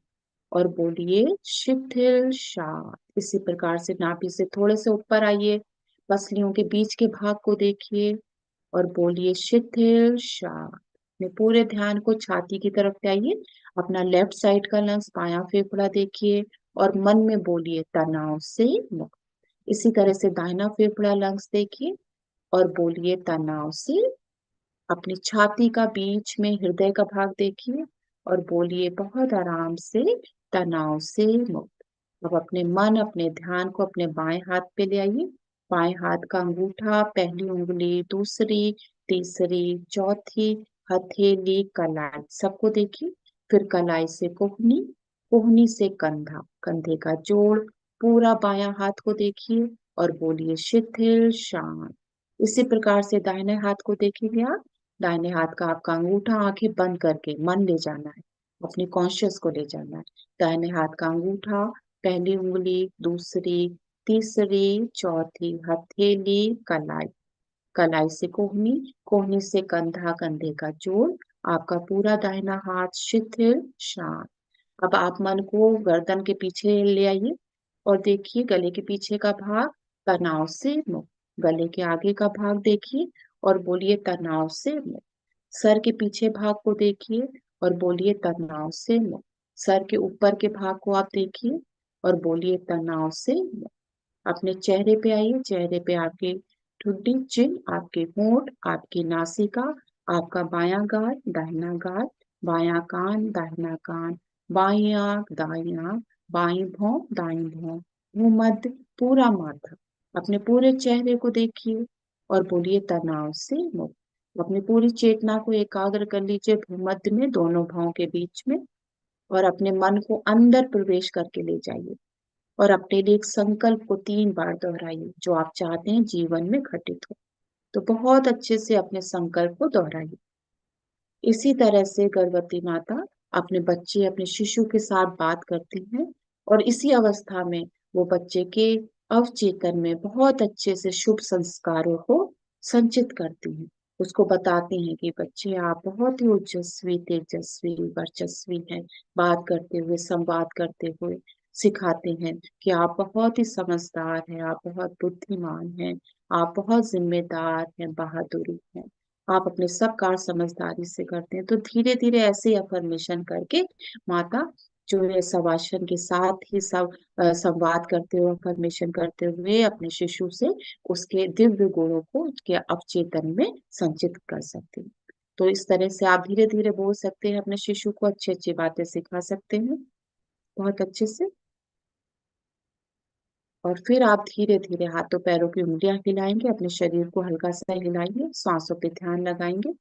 और बोलिए शिथिल शांत। इसी प्रकार से नाभि से थोड़े से ऊपर आइए, पसलियों के बीच के भाग को देखिए और बोलिए शिथिल शांत। अपने पूरे ध्यान को छाती की तरफ लाइए। अपना लेफ्ट साइड का लंग्स, बायां फेफड़ा देखिए और मन में बोलिए तनाव से मुक्त। इसी तरह से दाहिना फेफड़ा, लंग्स देखिए और बोलिए तनाव से। अपनी छाती का बीच में हृदय का भाग देखिए और बोलिए बहुत आराम से तनाव से मुक्त। अब अपने मन, अपने ध्यान को अपने बाएं हाथ पे ले आइए। बाएं हाथ का अंगूठा, पहली उंगली, दूसरी, तीसरी, चौथी, हथेली, कलाई, सबको देखिए। फिर कलाई से कोहनी, कोहनी से कंधा, कंधे का जोड़, पूरा बायां हाथ को देखिए और बोलिए शिथिल शांत। इसी प्रकार से दाहिने हाथ को देखेंगे आप। दाहिने हाथ का आपका अंगूठा, आंखें बंद करके मन ले जाना है, अपने कॉन्शियस को ले जाना है। दाहिने हाथ का अंगूठा, पहली उंगली, दूसरी, तीसरी, चौथी, हथेली, कलाई, कलाई से कोहनी, कोहनी से कंधा, कंधे का जोड़, आपका पूरा दाहिना हाथ शिथिल शांत। अब आप मन को गर्दन के पीछे ले आइए और देखिए गले के पीछे का भाग तनाव से मुक्त। गले के आगे का भाग देखिए और बोलिए तनाव से मुक्त। सर के पीछे भाग को देखिए और बोलिए तनाव से मुक्त। सर के ऊपर के भाग को आप देखिए और बोलिए तनाव से अपने चेहरे पे आइए। चेहरे पे आपकी ठुड्डी, चिन, आपके होंठ, आपकी नासिका, आपका बायां गाल, दाहिना गाल, बायां कान, दाहिना कान, बाईं आंख, दाईं आंख, बाईं भौं, दाईं भौं, भूमध्य, पूरा माथा। अपने पूरे चेहरे को देखिए और बोलिए तनाव से मुक्त। अपनी पूरी चेतना को एकाग्र कर लीजिए भूमध्य में, दोनों भौं के बीच में, और अपने मन को अंदर प्रवेश करके ले जाइए और अपने लिए एक संकल्प को 3 बार दोहराइए जो आप चाहते हैं जीवन में घटित हो। तो बहुत अच्छे से अपने संकल्प को दोहराइए। इसी तरह से गर्भवती माता अपने बच्चे, अपने शिशु के साथ बात करती हैं और इसी अवस्था में वो बच्चे के अवचेतन में बहुत अच्छे से शुभ संस्कारों को संचित करती हैं। उसको बताती हैं कि बच्चे आप बहुत ही ओजस्वी, तेजस्वी, वर्चस्वी हैं। बात करते हुए, संवाद करते हुए सिखाते हैं कि आप बहुत ही समझदार हैं, आप बहुत बुद्धिमान हैं, आप बहुत जिम्मेदार हैं, बहादुरी हैं। आप अपने सब कार्य समझदारी से करते हैं। तो धीरे धीरे ऐसे अफर्मेशन करके माता जो है शवासन के साथ ही सब संवाद करते हुए, अफर्मेशन करते हुए अपने शिशु से उसके दिव्य गुणों को उसके अवचेतन में संचित कर सकती है। तो इस तरह से आप धीरे धीरे बोल सकते हैं, अपने शिशु को अच्छी अच्छी बातें सिखा सकते हैं बहुत अच्छे से। और फिर आप धीरे धीरे हाथों पैरों की उंगलियां हिलाएंगे, अपने शरीर को हल्का सा हिलाएंगे, सांसों पे ध्यान लगाएंगे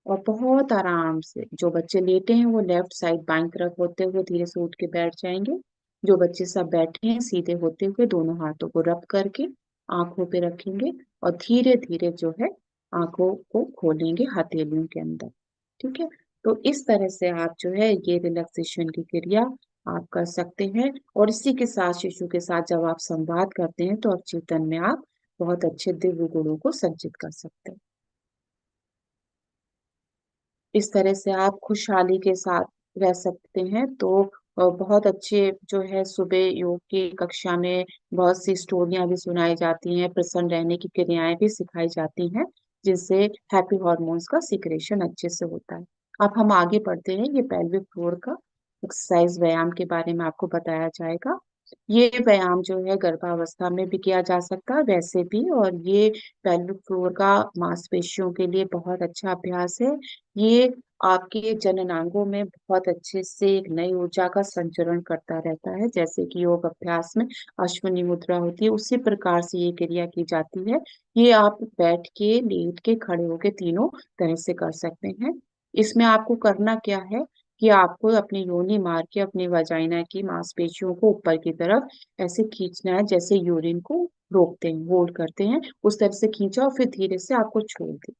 और बहुत आराम से जो बच्चे लेटे हैं वो लेफ्ट साइड बाईं तरफ होते हुए धीरे से उठ के बैठ जाएंगे। जो बच्चे सब बैठे हैं सीधे होते हुए दोनों हाथों को रब करके आंखों पे रखेंगे और धीरे धीरे जो है आंखों को खोलेंगे हथेलियों के अंदर। ठीक है। तो इस तरह से आप जो है ये रिलैक्सेशन की क्रिया आप कर सकते हैं और इसी के साथ शिशु के साथ जब आप संवाद करते हैं तो अवचेतन में आप बहुत अच्छे दिव्य गुणों को संचित कर सकते हैं। इस तरह से आप खुशहाली के साथ रह सकते हैं। तो बहुत अच्छे जो है सुबह योग की कक्षा में बहुत सी स्टोरियां भी सुनाई जाती हैं, प्रसन्न रहने की क्रियाएं भी सिखाई जाती हैं, जिससे हैप्पी हॉर्मोन्स का सिक्रेशन अच्छे से होता है। अब हम आगे बढ़ते हैं, ये पेल्विक फ्लोर का एक्सरसाइज व्यायाम के बारे में आपको बताया जाएगा। ये व्यायाम जो है गर्भावस्था में भी किया जा सकता है वैसे भी, और ये पेल्विक फ्लोर का मांसपेशियों के लिए बहुत अच्छा अभ्यास है। ये आपके जननांगों में बहुत अच्छे से एक नई ऊर्जा का संचरण करता रहता है। जैसे कि योग अभ्यास में अश्वनी मुद्रा होती है उसी प्रकार से ये क्रिया की जाती है। ये आप बैठ के, लेट के, खड़े होके तीनों तरह से कर सकते हैं। इसमें आपको करना क्या है कि आपको अपनी योनि मार के अपनी वजाइना की मांसपेशियों को ऊपर की तरफ ऐसे खींचना है जैसे यूरिन को रोकते हैं, होल्ड करते हैं, उस तरह से खींचा और फिर धीरे से आपको छोड़ दिया।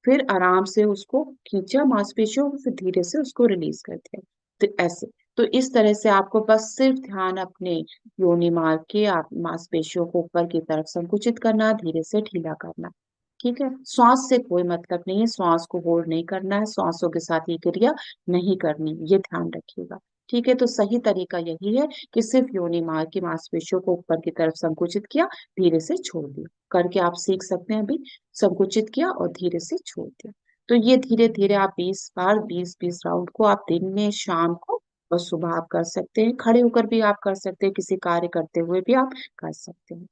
फिर आराम से उसको खींचा मांसपेशियों को, फिर धीरे से उसको रिलीज कर दिया। तो ऐसे, तो इस तरह से आपको बस सिर्फ ध्यान अपने योनि मार्ग के आप मांसपेशियों को ऊपर की तरफ संकुचित करना, धीरे से ढीला करना। ठीक है। श्वास से कोई मतलब नहीं है, श्वास को होल्ड नहीं करना है, श्वासों के साथ ये क्रिया नहीं करनी, ये ध्यान रखिएगा। ठीक है। तो सही तरीका यही है कि सिर्फ योनि मार्ग की मांसपेशियों को ऊपर की तरफ संकुचित किया, धीरे से छोड़ दिया, करके आप सीख सकते हैं अभी। संकुचित किया और धीरे से छोड़ दिया। तो ये धीरे धीरे आप 20 बार, 20-20 राउंड को आप दिन में, शाम को और सुबह आप कर सकते हैं। खड़े होकर भी आप कर सकते हैं, किसी कार्य करते हुए भी आप कर सकते हैं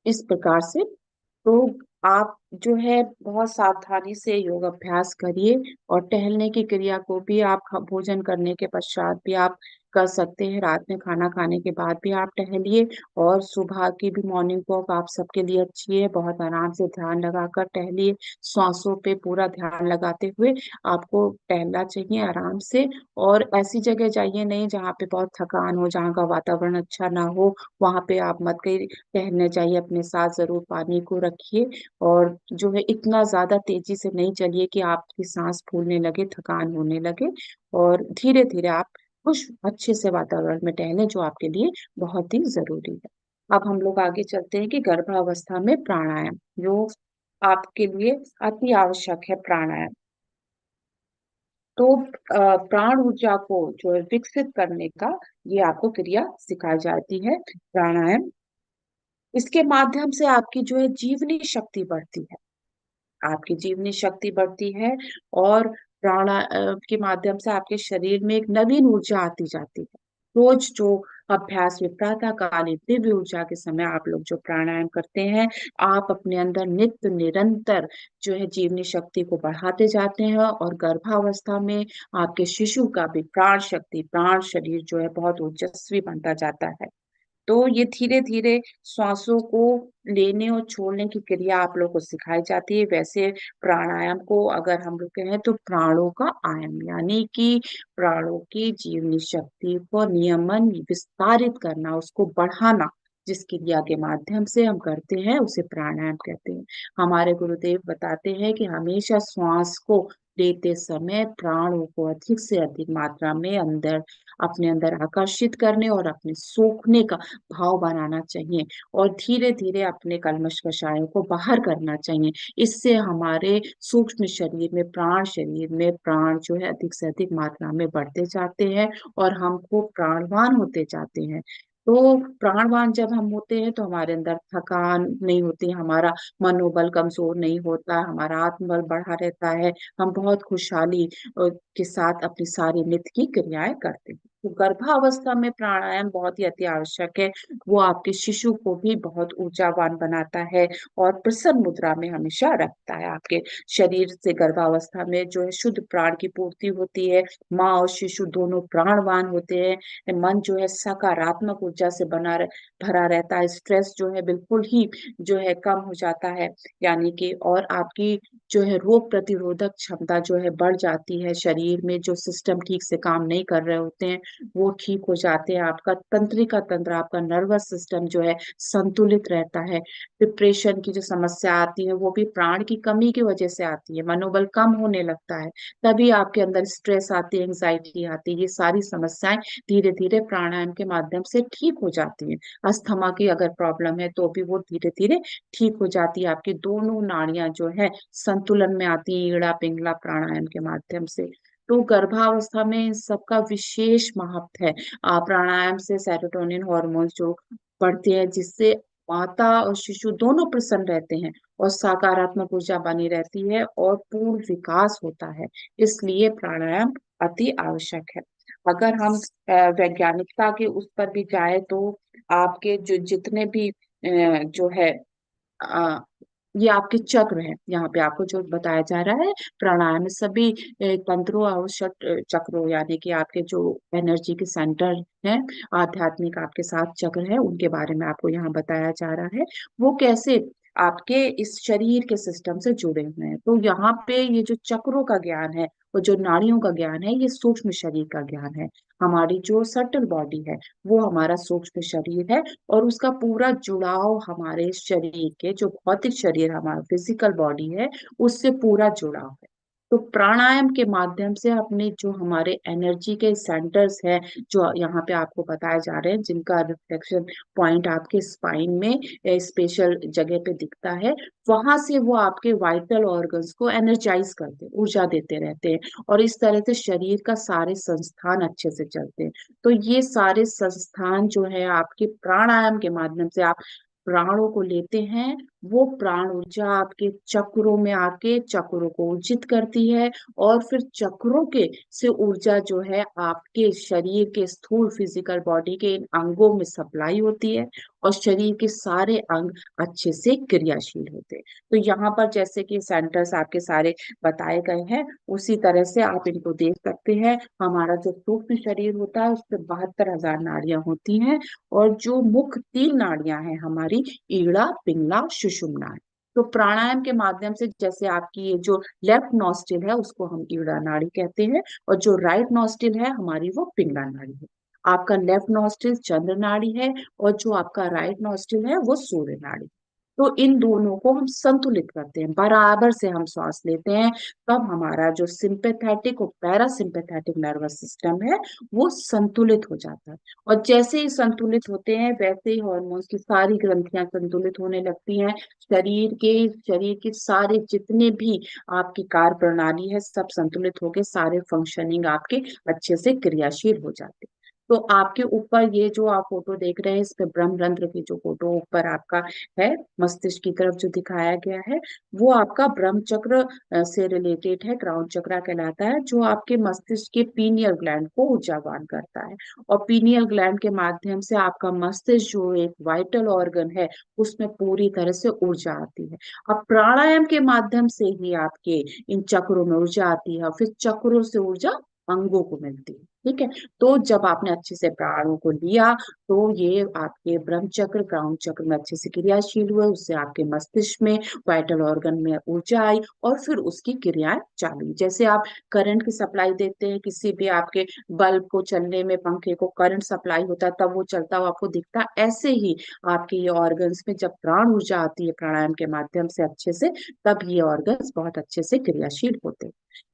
इस प्रकार से। तो आप जो है बहुत सावधानी से योग अभ्यास करिए और टहलने की क्रिया को भी आप भोजन करने के पश्चात भी आप कर सकते हैं। रात में खाना खाने के बाद भी आप टहलिए और सुबह की भी मॉर्निंग वॉक आप सबके लिए अच्छी है। बहुत आराम से ध्यान लगाकर टहलिए, सांसों पे पूरा ध्यान लगाते हुए आपको टहलना चाहिए आराम से। और ऐसी जगह जाइए नहीं जहाँ पे बहुत थकान हो, जहाँ का वातावरण अच्छा ना हो, वहां पे आप मत गई टहलने जाइए। अपने साथ जरूर पानी को रखिए और जो है इतना ज्यादा तेजी से नहीं चलिए कि आपकी सांस फूलने लगे, थकान होने लगे। और धीरे धीरे आप खुश अच्छे से वातावरण में टहलें जो आपके लिए बहुत ही जरूरी है। अब हम लोग आगे चलते हैं कि गर्भावस्था में प्राणायाम जो आपके लिए अति आवश्यक है। प्राणायाम तो प्राण ऊर्जा को जो है विकसित करने का ये आपको क्रिया सिखाई जाती है, प्राणायाम। इसके माध्यम से आपकी जो है जीवनी शक्ति बढ़ती है, आपकी जीवनी शक्ति बढ़ती है। और के माध्यम से आपके शरीर में एक नवीन ऊर्जा आती जाती है। रोज जो अभ्यास में प्रातःकालीन दिव्य ऊर्जा के समय आप लोग जो प्राणायाम करते हैं, आप अपने अंदर नित्य निरंतर जो है जीवनी शक्ति को बढ़ाते जाते हैं, और गर्भावस्था में आपके शिशु का भी प्राण शक्ति, प्राण शरीर जो है बहुत ओजस्वी बनता जाता है। तो ये धीरे धीरे श्वासों को लेने और छोड़ने की क्रिया आप लोग को सिखाई जाती है। वैसे प्राणायाम को अगर हम लोग कहें तो प्राणों का आयाम, यानी कि प्राणों की जीवनी शक्ति को नियमन विस्तारित करना, उसको बढ़ाना, जिस क्रिया के माध्यम से हम करते हैं उसे प्राणायाम कहते हैं। हमारे गुरुदेव बताते हैं कि हमेशा श्वास को लेते समय प्राणों को अधिक से अधिक मात्रा में अंदर, अपने अंदर आकर्षित करने और अपने सोखने का भाव बनाना चाहिए, और धीरे धीरे अपने कल्मश कषायों को बाहर करना चाहिए। इससे हमारे सूक्ष्म शरीर में प्राण जो है अधिक से अधिक मात्रा में बढ़ते जाते हैं, और हमको प्राणवान होते जाते हैं। तो प्राणवान जब हम होते हैं तो हमारे अंदर थकान नहीं होती, हमारा मनोबल कमजोर नहीं होता, हमारा आत्मबल बढ़ा रहता है, हम बहुत खुशहाली के साथ अपनी सारी नित्य की क्रियाएं करते हैं। तो गर्भावस्था में प्राणायाम बहुत ही अति आवश्यक है। वो आपके शिशु को भी बहुत ऊर्जावान बनाता है और प्रसन्न मुद्रा में हमेशा रखता है। आपके शरीर से गर्भावस्था में जो है शुद्ध प्राण की पूर्ति होती है। माँ और शिशु दोनों प्राणवान होते हैं। मन जो है सकारात्मक ऊर्जा से भरा रहता है। स्ट्रेस जो है बिल्कुल ही जो है कम हो जाता है, यानी कि, और आपकी जो है रोग प्रतिरोधक क्षमता जो है बढ़ जाती है। शरीर में जो सिस्टम ठीक से काम नहीं कर रहे होते हैं वो ठीक हो जाते हैं। आपका तंत्रिका तंत्र, आपका नर्वस सिस्टम जो है संतुलित रहता है। डिप्रेशन की जो समस्या आती है वो भी प्राण की कमी की वजह से आती है। मनोबल कम होने लगता है, तभी आपके अंदर स्ट्रेस आती है, एंग्जाइटी आती है। ये सारी समस्याएं धीरे धीरे प्राणायाम के माध्यम से ठीक हो जाती है। अस्थमा की अगर प्रॉब्लम है तो भी वो धीरे धीरे ठीक हो जाती है। आपकी दोनों नाड़ियां जो है संतुलन में आती है ईड़ा पिंगला प्राणायाम के माध्यम से। तो गर्भावस्था में इन सबका विशेष महत्व है। प्राणायाम से सेरोटोनिन हार्मोन जो बढ़ते हैं, जिससे माता और शिशु दोनों प्रसन्न रहते हैं और सकारात्मक ऊर्जा बनी रहती है और पूर्ण विकास होता है। इसलिए प्राणायाम अति आवश्यक है। अगर हम वैज्ञानिकता के उस पर भी जाए तो आपके जो जितने भी जो है आ, ये आपके चक्र हैं, यहाँ पे आपको जो बताया जा रहा है प्राणायाम में सभी तंत्रों आवश्यक चक्रों, यानी कि आपके जो एनर्जी के सेंटर हैं, आध्यात्मिक आपके 7 चक्र हैं, उनके बारे में आपको यहाँ बताया जा रहा है। वो कैसे आपके इस शरीर के सिस्टम से जुड़े हुए हैं। तो यहाँ पे ये जो चक्रों का ज्ञान है और जो नाड़ियों का ज्ञान है, ये सूक्ष्म शरीर का ज्ञान है। हमारी जो सटल बॉडी है वो हमारा सूक्ष्म शरीर है, और उसका पूरा जुड़ाव हमारे शरीर के जो भौतिक शरीर, हमारा फिजिकल बॉडी है, उससे पूरा जुड़ाव है। तो प्राणायाम के माध्यम से अपने जो हमारे एनर्जी के सेंटर्स हैं, जो यहाँ पे आपको बताए जा रहे हैं, जिनका रिफ्लेक्शन पॉइंट आपके स्पाइन में स्पेशल जगह पे दिखता है, वहां से वो आपके वाइटल ऑर्गन्स को एनर्जाइज करते हैं, ऊर्जा देते रहते हैं, और इस तरह से शरीर का सारे संस्थान अच्छे से चलते हैं। तो ये सारे संस्थान जो है आपके प्राणायाम के माध्यम से आप प्राणों को लेते हैं। वो प्राण ऊर्जा आपके चक्रों में आके चक्रों को ऊर्जित करती है, और फिर चक्रों के से ऊर्जा जो है आपके शरीर के स्थूल फिजिकल बॉडी के इन अंगों में सप्लाई होती है, और शरीर के सारे अंग अच्छे से क्रियाशील होते हैं। तो यहाँ पर जैसे कि सेंटर्स आपके सारे बताए गए हैं, उसी तरह से आप इनको देख सकते हैं। हमारा जो सूक्ष्म शरीर होता है उसपे 72,000 नाड़ियां होती हैं, और जो मुख्य 3 नाड़ियां हैं हमारी ईड़ा पिंगला सुषुम्ना है। तो प्राणायाम के माध्यम से जैसे आपकी ये जो लेफ्ट नॉस्ट्रिल है उसको हम ईड़ा नाड़ी कहते हैं, और जो राइट नॉस्ट्रिल है हमारी वो पिंगला नाड़ी है। आपका लेफ्ट नॉस्ट्रिल चंद्र नाड़ी है, और जो आपका राइट नॉस्ट्रिल है वो सूर्य नाड़ी। तो इन दोनों को हम संतुलित करते हैं, बराबर से हम सांस लेते हैं, तब हमारा जो सिंपैथेटिक और पैरासिम्पैथेटिक नर्वस सिस्टम है वो संतुलित हो जाता है। और जैसे ही संतुलित होते हैं वैसे ही हार्मोन्स की सारी ग्रंथियां संतुलित होने लगती हैं। शरीर के सारे जितने भी आपकी कार्य प्रणाली है सब संतुलित होके सारे फंक्शनिंग आपके अच्छे से क्रियाशील हो जाते हैं। तो आपके ऊपर ये जो आप फोटो देख रहे हैं, इस पे ब्रह्मरंध्र की जो फोटो ऊपर आपका है, मस्तिष्क की तरफ जो दिखाया गया है, वो आपका ब्रह्म चक्र से रिलेटेड है, क्राउन चक्रा कहलाता है, जो आपके मस्तिष्क के पीनियल ग्लैंड को ऊर्जावान करता है। और पीनियल ग्लैंड के माध्यम से आपका मस्तिष्क जो एक वाइटल ऑर्गन है, उसमें पूरी तरह से ऊर्जा आती है। अब प्राणायाम के माध्यम से ही आपके इन चक्रों में ऊर्जा आती है, फिर चक्रों से ऊर्जा अंगों को मिलती है। ठीक है। तो जब आपने अच्छे से प्राणों को लिया, तो ये आपके ब्रह्म चक्र क्राउन चक्र में अच्छे से क्रियाशील हुए, उससे आपके मस्तिष्क में वाइटल ऑर्गन में ऊर्जा आई, और फिर उसकी क्रियाएं चालू। जैसे आप करंट की सप्लाई देते हैं किसी भी आपके बल्ब को चलने में, पंखे को करंट सप्लाई होता है तब वो चलता हुआ आपको दिखता है, ऐसे ही आपके ये ऑर्गन्स में जब प्राण ऊर्जा आती है प्राणायाम के माध्यम से अच्छे से, तब ये ऑर्गन्स बहुत अच्छे से क्रियाशील होते हैं।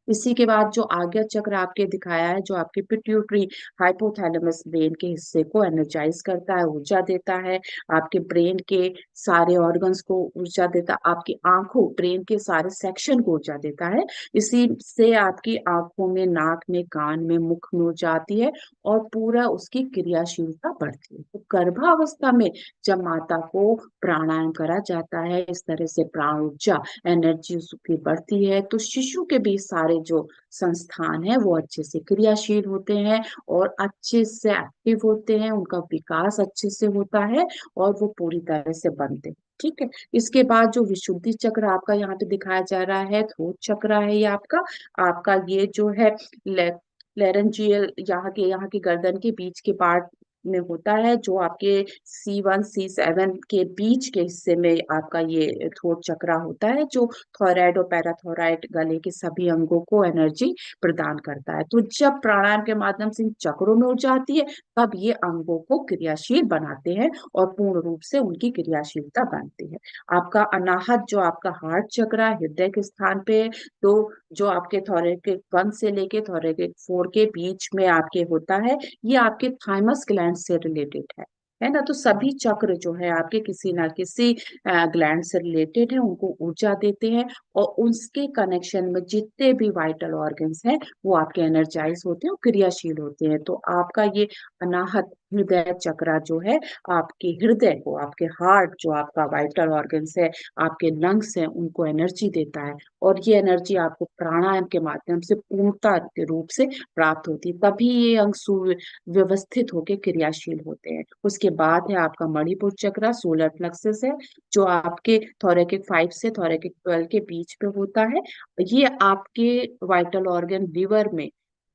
इसी के बाद जो आज्ञा चक्र आपके दिखाया है, जो आपके पिट्यूटरी हाइपोथैलेमस ब्रेन के हिस्से को एनर्जाइज करता है, ऊर्जा देता है, आपके ब्रेन के सारे ऑर्गन्स को ऊर्जा देता है, आपकी आंखों ब्रेन के सारे सेक्शन को ऊर्जा देता है। इसी से आपकी आंखों में, नाक में, कान में, मुख में ऊर्जा आती है, और पूरा उसकी क्रियाशीलता बढ़ती है। तो गर्भावस्था में जब माता को प्राणायाम करा जाता है, इस तरह से प्राण ऊर्जा एनर्जी उसकी बढ़ती है, तो शिशु के भी सारे जो संस्थान है वो अच्छे से क्रियाशील होते हैं, और अच्छे से एक्टिव होते हैं, उनका विकास अच्छे से होता है, और वो पूरी तरह से बनते हैं। ठीक है। इसके बाद जो विशुद्धि चक्र आपका यहाँ पे दिखाया जा रहा है, थ्रोट चक्र है ये आपका ये जो है लेरेंजियल, यहाँ के गर्दन के बीच के पार्ट में होता है, जो आपके C1 C7 के बीच के हिस्से में आपका ये थ्रोट चक्रा होता है, जो थॉयराइड और पैराथॉयराइड गले के सभी अंगों को एनर्जी प्रदान करता है। तो जब प्राणायाम के माध्यम से इन चक्रों में ऊर्जा आती है, तब ये अंगों को क्रियाशील बनाते हैं, और पूर्ण रूप से उनकी क्रियाशीलता बनती है। आपका अनाहत जो आपका हार्ट चक्रा हृदय के स्थान पे है, तो जो आपके थोरैकिक 1 से लेके थोरैकिक 4 के बीच में आपके होता है, ये आपके थाइमस ग्लैंड से रिलेटेड है ना। तो सभी चक्र जो है आपके किसी ना किसी ग्लैंड से रिलेटेड है, उनको ऊर्जा देते हैं, और उसके कनेक्शन में जितने भी वाइटल ऑर्गन्स हैं वो आपके एनर्जाइज होते हैं और क्रियाशील होते हैं। तो आपका ये अनाहत हृदय चक्रा जो है, आपके हृदय को, आपके हार्ट जो आपका वाइटल ऑर्गन्स है, आपके लंग्स हैं, उनको एनर्जी देता है, और ये एनर्जी आपको प्राणायाम के माध्यम से पूर्णता के रूप से प्राप्त होती है, तभी ये अंग सुव्यवस्थित होकर क्रियाशील होते हैं। उसके बाद है आपका मणिपुर चक्र, सोलर प्लेक्सस है, जो आपके थोरैकिक 5 से थोरैकिक 12 के बीच पे होता है। ये आपके वाइटल ऑर्गन लिवर में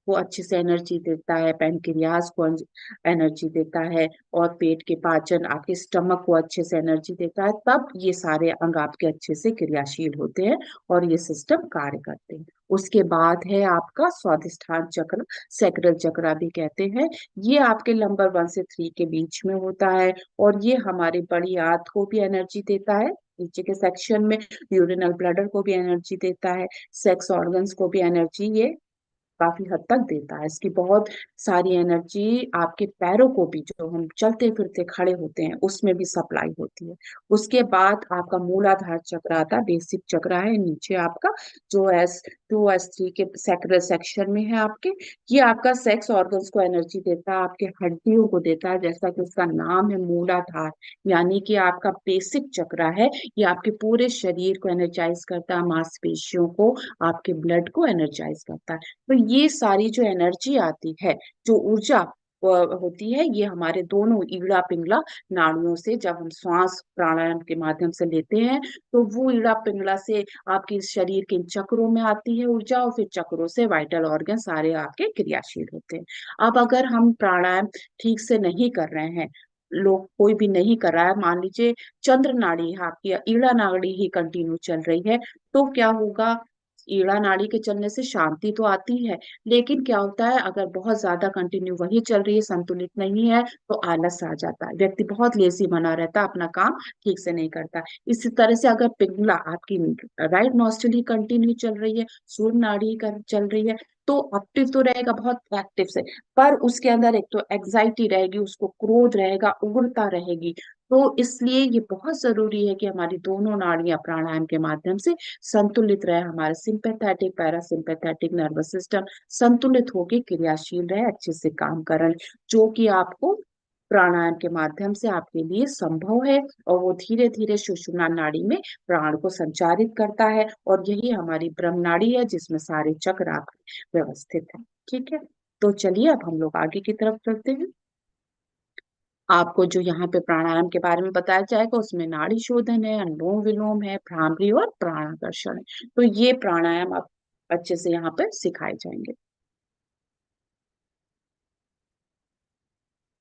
वो अच्छे से एनर्जी देता है, पैनक्रियाज को एनर्जी देता है, और पेट के पाचन, आपके स्टमक को अच्छे से एनर्जी देता है, तब ये सारे अंग आपके अच्छे से क्रियाशील होते हैं, और ये सिस्टम कार्य करते हैं। उसके बाद है आपका स्वादिष्ठान चक्र, सैक्रल चक्र भी कहते हैं। ये आपके नंबर 1 से 3 के बीच में होता है, और ये हमारी बड़ी आंत को भी एनर्जी देता है, नीचे के सेक्शन में यूरिनल ब्लैडर को भी एनर्जी देता है, सेक्स ऑर्गन्स को भी एनर्जी ये काफी हद तक देता है। इसकी बहुत सारी एनर्जी आपके पैरों को भी, जो हम चलते फिरते खड़े होते हैं, उसमें भी सप्लाई होती है। उसके बाद आपका मूलाधार चक्र आता है, बेसिक चक्र है नीचे आपका, जो S2 S3 के सैक्रल सेक्शन में है आपके। ये आपका सेक्स ऑर्गन्स को एनर्जी देता है, आपके हड्डियों को देता है, जैसा कि उसका नाम है मूलाधार, यानी कि आपका बेसिक चक्र है। ये आपके पूरे शरीर को एनर्जाइज करता है, मांसपेशियों को, आपके ब्लड को एनर्जाइज करता है। तो ये सारी जो एनर्जी आती है, जो ऊर्जा होती है, ये हमारे दोनों ईड़ा पिंगला नाड़ियों से, जब हम श्वास प्राणायाम के माध्यम से लेते हैं, तो वो ईड़ा पिंगला से आपके शरीर के चक्रों में आती है ऊर्जा, और फिर चक्रों से वाइटल ऑर्गन सारे आपके क्रियाशील होते हैं। अब अगर हम प्राणायाम ठीक से नहीं कर रहे हैं, लोग कोई भी नहीं कर रहा है, मान लीजिए चंद्र नाड़ी आपकी, ईड़ा नाड़ी ही कंटिन्यू चल रही है, तो क्या होगा? ईड़ा नाड़ी के चलने से शांति तो आती है, लेकिन क्या होता है, अगर बहुत ज्यादा कंटिन्यू वही चल रही है, संतुलित नहीं है, तो आलस आ जाता है, व्यक्ति बहुत लेजी बना रहता है, अपना काम ठीक से नहीं करता। इसी तरह से अगर पिंगला आपकी राइट नॉस्ट्रल ही कंटिन्यू चल रही है, सूर्य नाड़ी चल रही है, तो एक्टिव तो रहेगा, बहुत एक्टिव से, पर उसके अंदर एक तो एग्जाइटी रहेगी, उसको क्रोध रहेगा, उग्रता रहेगी। तो इसलिए ये बहुत जरूरी है कि हमारी दोनों नाड़ियां प्राणायाम के माध्यम से संतुलित रहे, हमारे सिंपैथेटिक पैरासिम्पैथेटिक नर्वस सिस्टम संतुलित होकर क्रियाशील रहे, अच्छे से काम करें, जो कि आपको प्राणायाम के माध्यम से आपके लिए संभव है। और वो धीरे धीरे सुषुम्ना नाड़ी में प्राण को संचारित करता है, और यही हमारी ब्रह्म नाड़ी है जिसमें सारे चक्र आप व्यवस्थित है। ठीक है, तो चलिए अब हम लोग आगे की तरफ चलते हैं। आपको जो यहाँ पे प्राणायाम के बारे में बताया जाएगा उसमें नाड़ी शोधन है, अनुलोम विलोम है, भ्रामरी और प्राणाकर्षण है। तो ये प्राणायाम आप अच्छे से यहाँ पे सिखाए जाएंगे।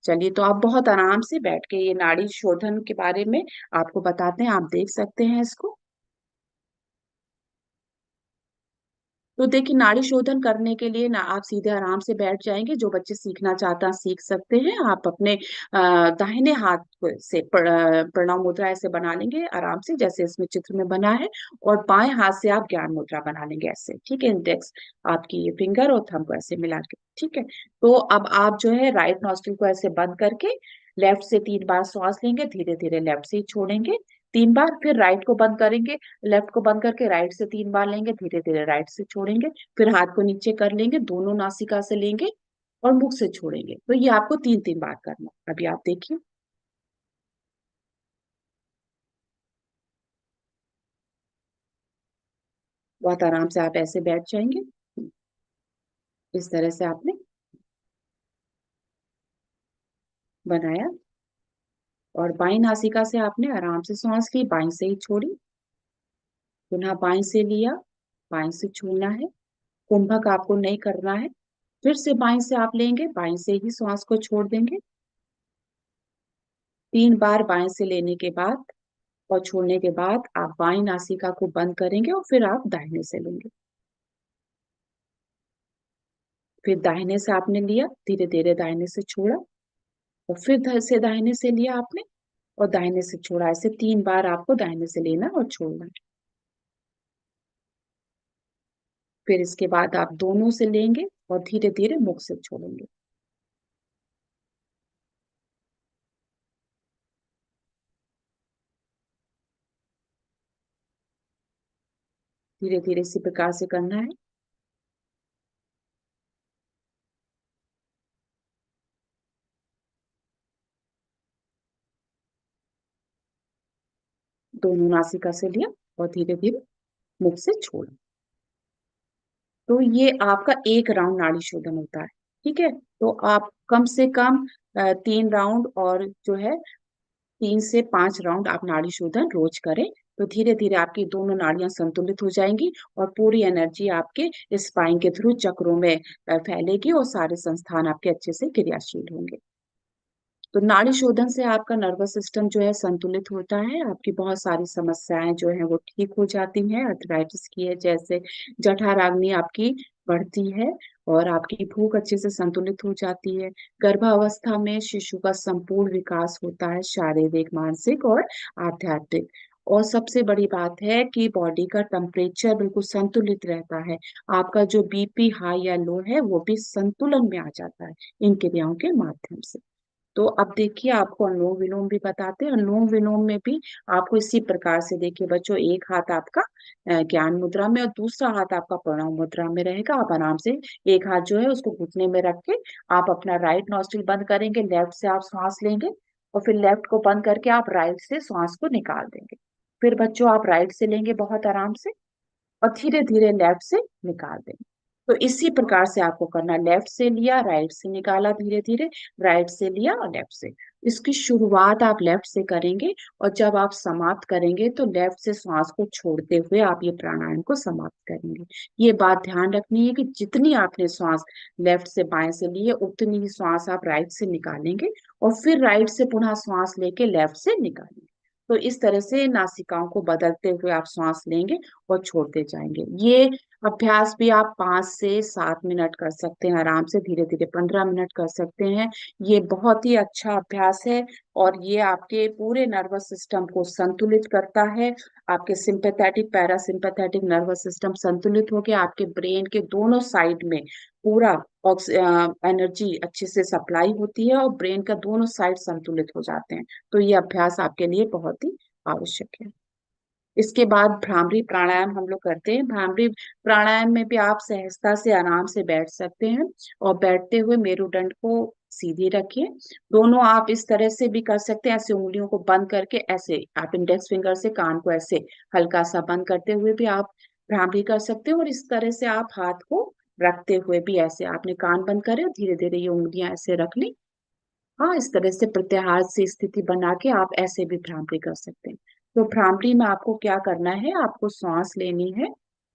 चलिए, तो आप बहुत आराम से बैठ के ये नाड़ी शोधन के बारे में आपको बताते हैं, आप देख सकते हैं इसको। तो देखिए, नाड़ी शोधन करने के लिए ना आप सीधे आराम से बैठ जाएंगे, जो बच्चे सीखना चाहता हैं सीख सकते हैं। आप अपने दाहिने हाथ से प्रणव मुद्रा ऐसे बना लेंगे आराम से, जैसे इसमें चित्र में बना है, और बाएं हाथ से आप ज्ञान मुद्रा बना लेंगे ऐसे। ठीक है, इंडेक्स आपकी ये फिंगर और थंब को ऐसे मिला के। ठीक है, तो अब आप जो है राइट नॉस्ट्रिल को ऐसे बंद करके लेफ्ट से 3 बार श्वास लेंगे, धीरे धीरे लेफ्ट से ही छोड़ेंगे 3 बार, फिर राइट को बंद करेंगे, लेफ्ट को बंद करके राइट से 3 बार लेंगे, धीरे धीरे राइट से छोड़ेंगे, फिर हाथ को नीचे कर लेंगे, दोनों नासिका से लेंगे और मुख से छोड़ेंगे। तो ये आपको 3 3 बार करना है। अभी आप देखिए, बहुत आराम से आप ऐसे बैठ जाएंगे। इस तरह से आपने बनाया, और बाई नासिका से आपने आराम से सांस ली, बाई से ही छोड़ी, पुनः बाई से लिया, बाई से छोड़ना है, कुंभक आपको नहीं करना है। फिर से बाई से आप लेंगे, बाई से ही सांस को छोड़ देंगे। 3 बार बाएं से लेने के बाद और छोड़ने के बाद आप बाईं नासिका को बंद करेंगे, और फिर आप दाहिने से लेंगे। फिर दाहिने से आपने लिया, धीरे धीरे दाहिने से छोड़ा, और फिर से दाहिने से लिया आपने और दाहिने से छोड़ा। ऐसे 3 बार आपको दाहिने से लेना और छोड़ना है। फिर इसके बाद आप दोनों से लेंगे और धीरे धीरे मुख से छोड़ेंगे। धीरे धीरे इसी प्रकार से करना है। दोनों नासिका से लिया और धीरे धीरे मुख से छोड़ा। तो ये आपका एक राउंड नाड़ी शोधन होता है। ठीक है, तो आप कम से कम 3 राउंड, और जो है 3 से 5 राउंड आप नाड़ी शोधन रोज करें। तो धीरे धीरे आपकी दोनों नाड़ियां संतुलित हो जाएंगी, और पूरी एनर्जी आपके स्पाइन के थ्रू चक्रों में फैलेगी, और सारे संस्थान आपके अच्छे से क्रियाशील होंगे। तो नाड़ी शोधन से आपका नर्वस सिस्टम जो है संतुलित होता है, आपकी बहुत सारी समस्याएं जो है वो ठीक हो जाती हैं। अर्थराइटिस की है जैसे जठराग्नि आपकी बढ़ती है, और आपकी भूख अच्छे से संतुलित हो जाती है। गर्भावस्था में शिशु का संपूर्ण विकास होता है, शारीरिक, मानसिक और आध्यात्मिक। और सबसे बड़ी बात है कि बॉडी का टेम्परेचर बिल्कुल संतुलित रहता है। आपका जो बीपी हाई या लो है वो भी संतुलन में आ जाता है इन क्रियाओं के माध्यम से। तो अब देखिए, आपको अनुलोम विलोम भी बताते हैं। अनुलोम विलोम में भी आपको इसी प्रकार से, देखिए बच्चों, एक हाथ आपका ज्ञान मुद्रा में और दूसरा हाथ आपका प्रणव मुद्रा में रहेगा। आप आराम से एक हाथ जो है उसको घुटने में रख के आप अपना राइट नॉस्ट्रिल बंद करेंगे, लेफ्ट से आप सांस लेंगे, और फिर लेफ्ट को बंद करके आप राइट से सांस को निकाल देंगे। फिर बच्चों आप राइट से लेंगे बहुत आराम से, और धीरे धीरे लेफ्ट से निकाल देंगे। तो इसी प्रकार से आपको करना, लेफ्ट से लिया, राइट से निकाला, धीरे धीरे राइट से लिया और लेफ्ट से। इसकी शुरुआत आप लेफ्ट से करेंगे, और जब आप समाप्त करेंगे तो लेफ्ट से श्वास को छोड़ते हुए आप ये प्राणायाम को समाप्त करेंगे। ये बात ध्यान रखनी है कि जितनी आपने श्वास लेफ्ट से बाएं से ली है उतनी ही श्वास आप राइट से निकालेंगे, और फिर राइट से पुनः श्वास लेके लेफ्ट से निकालेंगे। तो इस तरह से नासिकाओं को बदलते हुए आप सांस लेंगे और छोड़ते जाएंगे। ये अभ्यास भी आप 5 से 7 मिनट कर सकते हैं, आराम से धीरे धीरे 15 मिनट कर सकते हैं। ये बहुत ही अच्छा अभ्यास है और ये आपके पूरे नर्वस सिस्टम को संतुलित करता है। आपके सिंपैथेटिक पैरासिम्पैथेटिक नर्वस सिस्टम संतुलित होकर आपके ब्रेन के दोनों साइड में पूरा एनर्जी अच्छे से सप्लाई होती है और ब्रेन का दोनों साइड संतुलित हो जाते हैं। तो ये अभ्यास आपके लिए बहुत ही आवश्यक है। इसके बाद भ्रामरी प्राणायाम हम लोग करते हैं। भ्रामरी प्राणायाम में भी आप सहजता से आराम से बैठ सकते हैं और बैठते हुए मेरुदंड को सीधी रखिए। दोनों आप इस तरह से भी कर सकते हैं, ऐसे उंगलियों को बंद करके, ऐसे आप इंडेक्स फिंगर से कान को ऐसे हल्का सा बंद करते हुए भी आप भ्रामरी कर सकते हैं और इस तरह से आप हाथ को रखते हुए भी, ऐसे आपने कान बंद करे और धीरे धीरे ये उंगलियां ऐसे रख ली। हाँ, इस तरह से प्रत्याहार से स्थिति बना के आप ऐसे भी भ्रामरी कर सकते हैं। तो भ्रामरी में आपको क्या करना है, आपको सांस लेनी है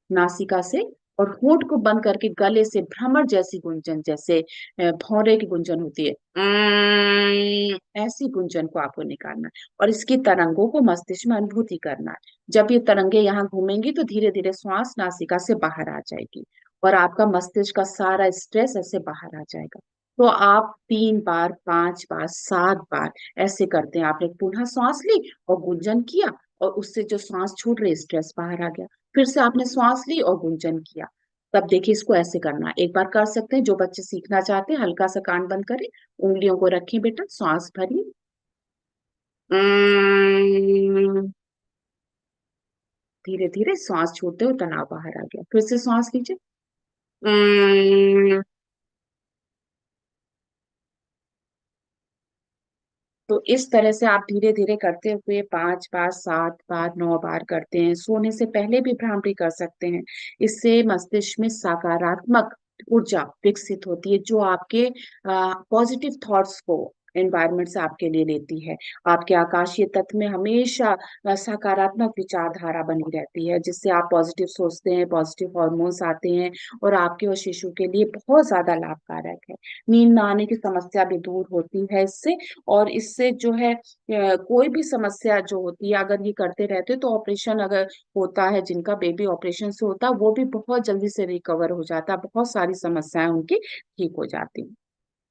नासिका से और होंठ को बंद करके गले से भ्रमर जैसी गुंजन, जैसे भौरे की गुंजन होती है, ऐसी गुंजन को आपको निकालना है और इसकी तरंगों को मस्तिष्क में अनुभूति करना है। जब ये तरंगे यहाँ घूमेंगी तो धीरे धीरे श्वास नासिका से बाहर आ जाएगी और आपका मस्तिष्क का सारा स्ट्रेस ऐसे बाहर आ जाएगा। तो आप 3 बार, 5 बार, 7 बार ऐसे करते हैं। आपने पुनः सांस ली और गुंजन किया और उससे जो सांस छूट रही, स्ट्रेस बाहर आ गया। फिर से आपने सांस ली और गुंजन किया। तब देखिए इसको ऐसे करना है। एक बार कर सकते हैं, जो बच्चे सीखना चाहते हैं हल्का सा कान बंद करें, उंगलियों को रखें बेटा, सांस भरिए, धीरे धीरे सांस छोड़ते हुए तनाव बाहर आ गया। फिर से सांस लीजिए, तो इस तरह से आप धीरे धीरे करते हुए 5 बार, 7 बार, 9 बार करते हैं। सोने से पहले भी भ्रामरी कर सकते हैं। इससे मस्तिष्क में सकारात्मक ऊर्जा विकसित होती है जो आपके पॉजिटिव थॉट्स को एनवायरनमेंट से आपके लिए लेती है। आपके आकाशीय तत्व में हमेशा सकारात्मक विचारधारा बनी रहती है, जिससे आप पॉजिटिव सोचते हैं, पॉजिटिव हॉर्मोन्स आते हैं और आपके और शिशु के लिए बहुत ज्यादा लाभकारक है। नींद न आने की समस्या भी दूर होती है इससे। और इससे जो है कोई भी समस्या जो होती है, अगर ये करते रहते तो ऑपरेशन अगर होता है, जिनका बेबी ऑपरेशन से होता है, वो भी बहुत जल्दी से रिकवर हो जाता है, बहुत सारी समस्याएं उनकी ठीक हो जाती हैं।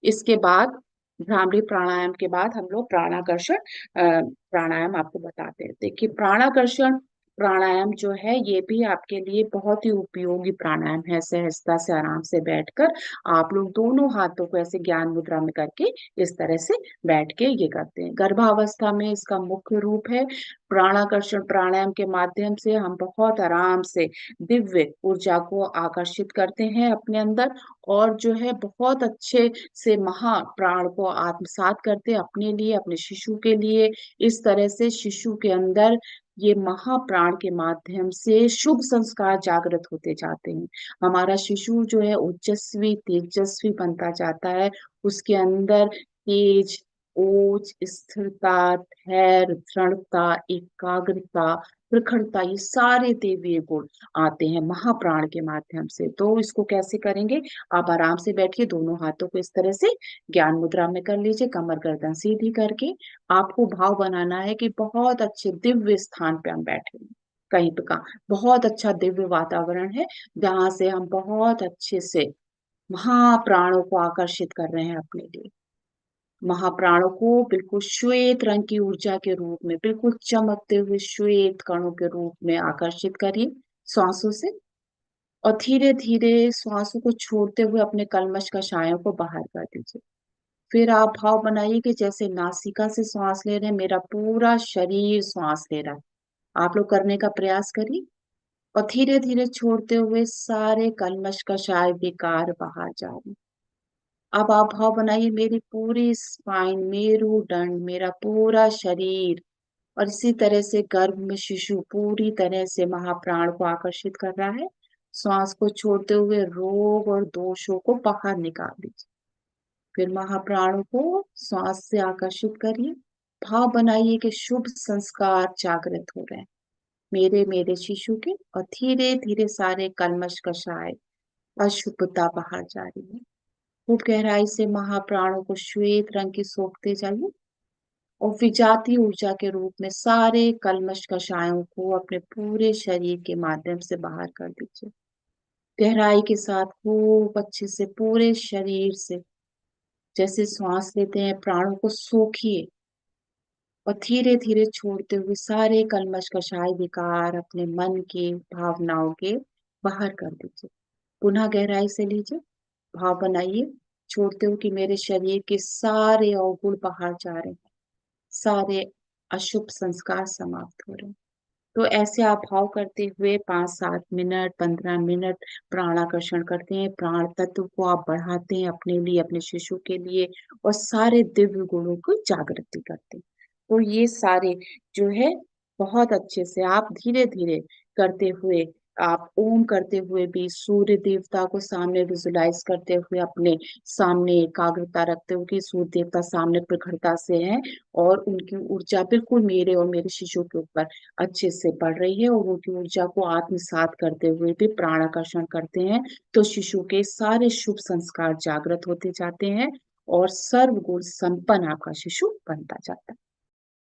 इसके बाद भ्रामरी प्राणायाम के बाद हम लोग प्राणाकर्षण प्राणायाम आपको बताते हैं। देखिए प्राणाकर्षण प्राणायाम जो है ये भी आपके लिए बहुत ही उपयोगी प्राणायाम है। सहजता से आराम से बैठकर आप लोग दोनों हाथों को ऐसे ज्ञान मुद्रा में करके इस तरह से बैठ के ये करते हैं। गर्भावस्था में इसका मुख्य रूप है। प्राणाकर्षण प्राणायाम के माध्यम से हम बहुत आराम से दिव्य ऊर्जा को आकर्षित करते हैं अपने अंदर और जो है बहुत अच्छे से महाप्राण को आत्मसात करते हैं अपने लिए, अपने शिशु के लिए। इस तरह से शिशु के अंदर ये महाप्राण के माध्यम से शुभ संस्कार जागृत होते जाते हैं। हमारा शिशु जो है ओजस्वी तेजस्वी बनता जाता है। उसके अंदर तेज, ओज, स्थिरता, धैर्य, दृढ़ता, एकाग्रता, प्रखरता, ये सारे दैवीय गुण आते हैं महाप्राण के माध्यम से। तो इसको कैसे करेंगे, आप आराम से बैठिए, दोनों हाथों को इस तरह से ज्ञान मुद्रा में कर लीजिए, कमर गर्दन सीधी करके। आपको भाव बनाना है कि बहुत अच्छे दिव्य स्थान पे हम बैठे हैं, कहीं पे का बहुत अच्छा दिव्य वातावरण है, जहां से हम बहुत अच्छे से महाप्राणों को आकर्षित कर रहे हैं अपने लिए। महाप्राणों को बिल्कुल श्वेत रंग की ऊर्जा के रूप में, बिल्कुल चमकते हुए श्वेत कणों के रूप में आकर्षित करिए श्वासों से और धीरे धीरे श्वासों को छोड़ते हुए अपने कल्मश कषायों को बाहर कर दीजिए। फिर आप भाव बनाइए कि जैसे नासिका से श्वास ले रहे हैं, मेरा पूरा शरीर श्वास ले रहा है। आप लोग करने का प्रयास करिए और धीरे धीरे छोड़ते हुए सारे कल्मश कषाय विकार बाहर जा रहे हैं। अब आप भाव बनाइए, मेरी पूरी स्पाइन, मेरुदंड, मेरा पूरा शरीर और इसी तरह से गर्भ में शिशु पूरी तरह से महाप्राण को आकर्षित कर रहा है। श्वास को छोड़ते हुए रोग और दोषों को बाहर निकाल दीजिए। फिर महाप्राणों को श्वास से आकर्षित करिए। भाव बनाइए कि शुभ संस्कार जागृत हो रहे हैं मेरे मेरे शिशु के और धीरे धीरे सारे कल्मश कषाय, अशुभता बाहर जा रही है। खूब गहराई से महाप्राणों को श्वेत रंग की सोखते जाइए और विजातीय ऊर्जा के रूप में सारे कल्मश कषायों को अपने पूरे शरीर के माध्यम से बाहर कर दीजिए। गहराई के साथ खूब अच्छे से पूरे शरीर से जैसे श्वास लेते हैं प्राणों को सोखिए और धीरे धीरे छोड़ते हुए सारे कल्मश कषाय विकार अपने मन के भावनाओं के बाहर कर दीजिए। पुनः गहराई से लीजिए, भाव बनाइए, छोड़ते हुए कि मेरे शरीर के सारे अवगुण बाहर जा रहे हैं, सारे अशुभ संस्कार समाप्त हो रहे हैं। तो ऐसे आप भाव करते हुए 5-7 मिनट, 15 मिनट प्राणाकर्षण करते हैं, प्राण तत्व को आप बढ़ाते हैं अपने लिए, अपने शिशु के लिए और सारे दिव्य गुणों को जागृति करते हैं। तो ये सारे जो है बहुत अच्छे से आप धीरे-धीरे करते हुए आप ओम करते हुए भी सूर्य देवता को सामने विजुलाइज़ करते हुए अपने सामने एकाग्रता रखते हुए कि सूर्य देवता सामने प्रखरता से हैं और उनकी ऊर्जा बिल्कुल मेरे और मेरे शिशु के ऊपर अच्छे से बढ़ रही है और उनकी ऊर्जा को आत्मसात करते हुए भी प्राणाकर्षण करते हैं, तो शिशु के सारे शुभ संस्कार जागृत होते जाते हैं और सर्वगुण संपन्न आपका शिशु बनता जाता है।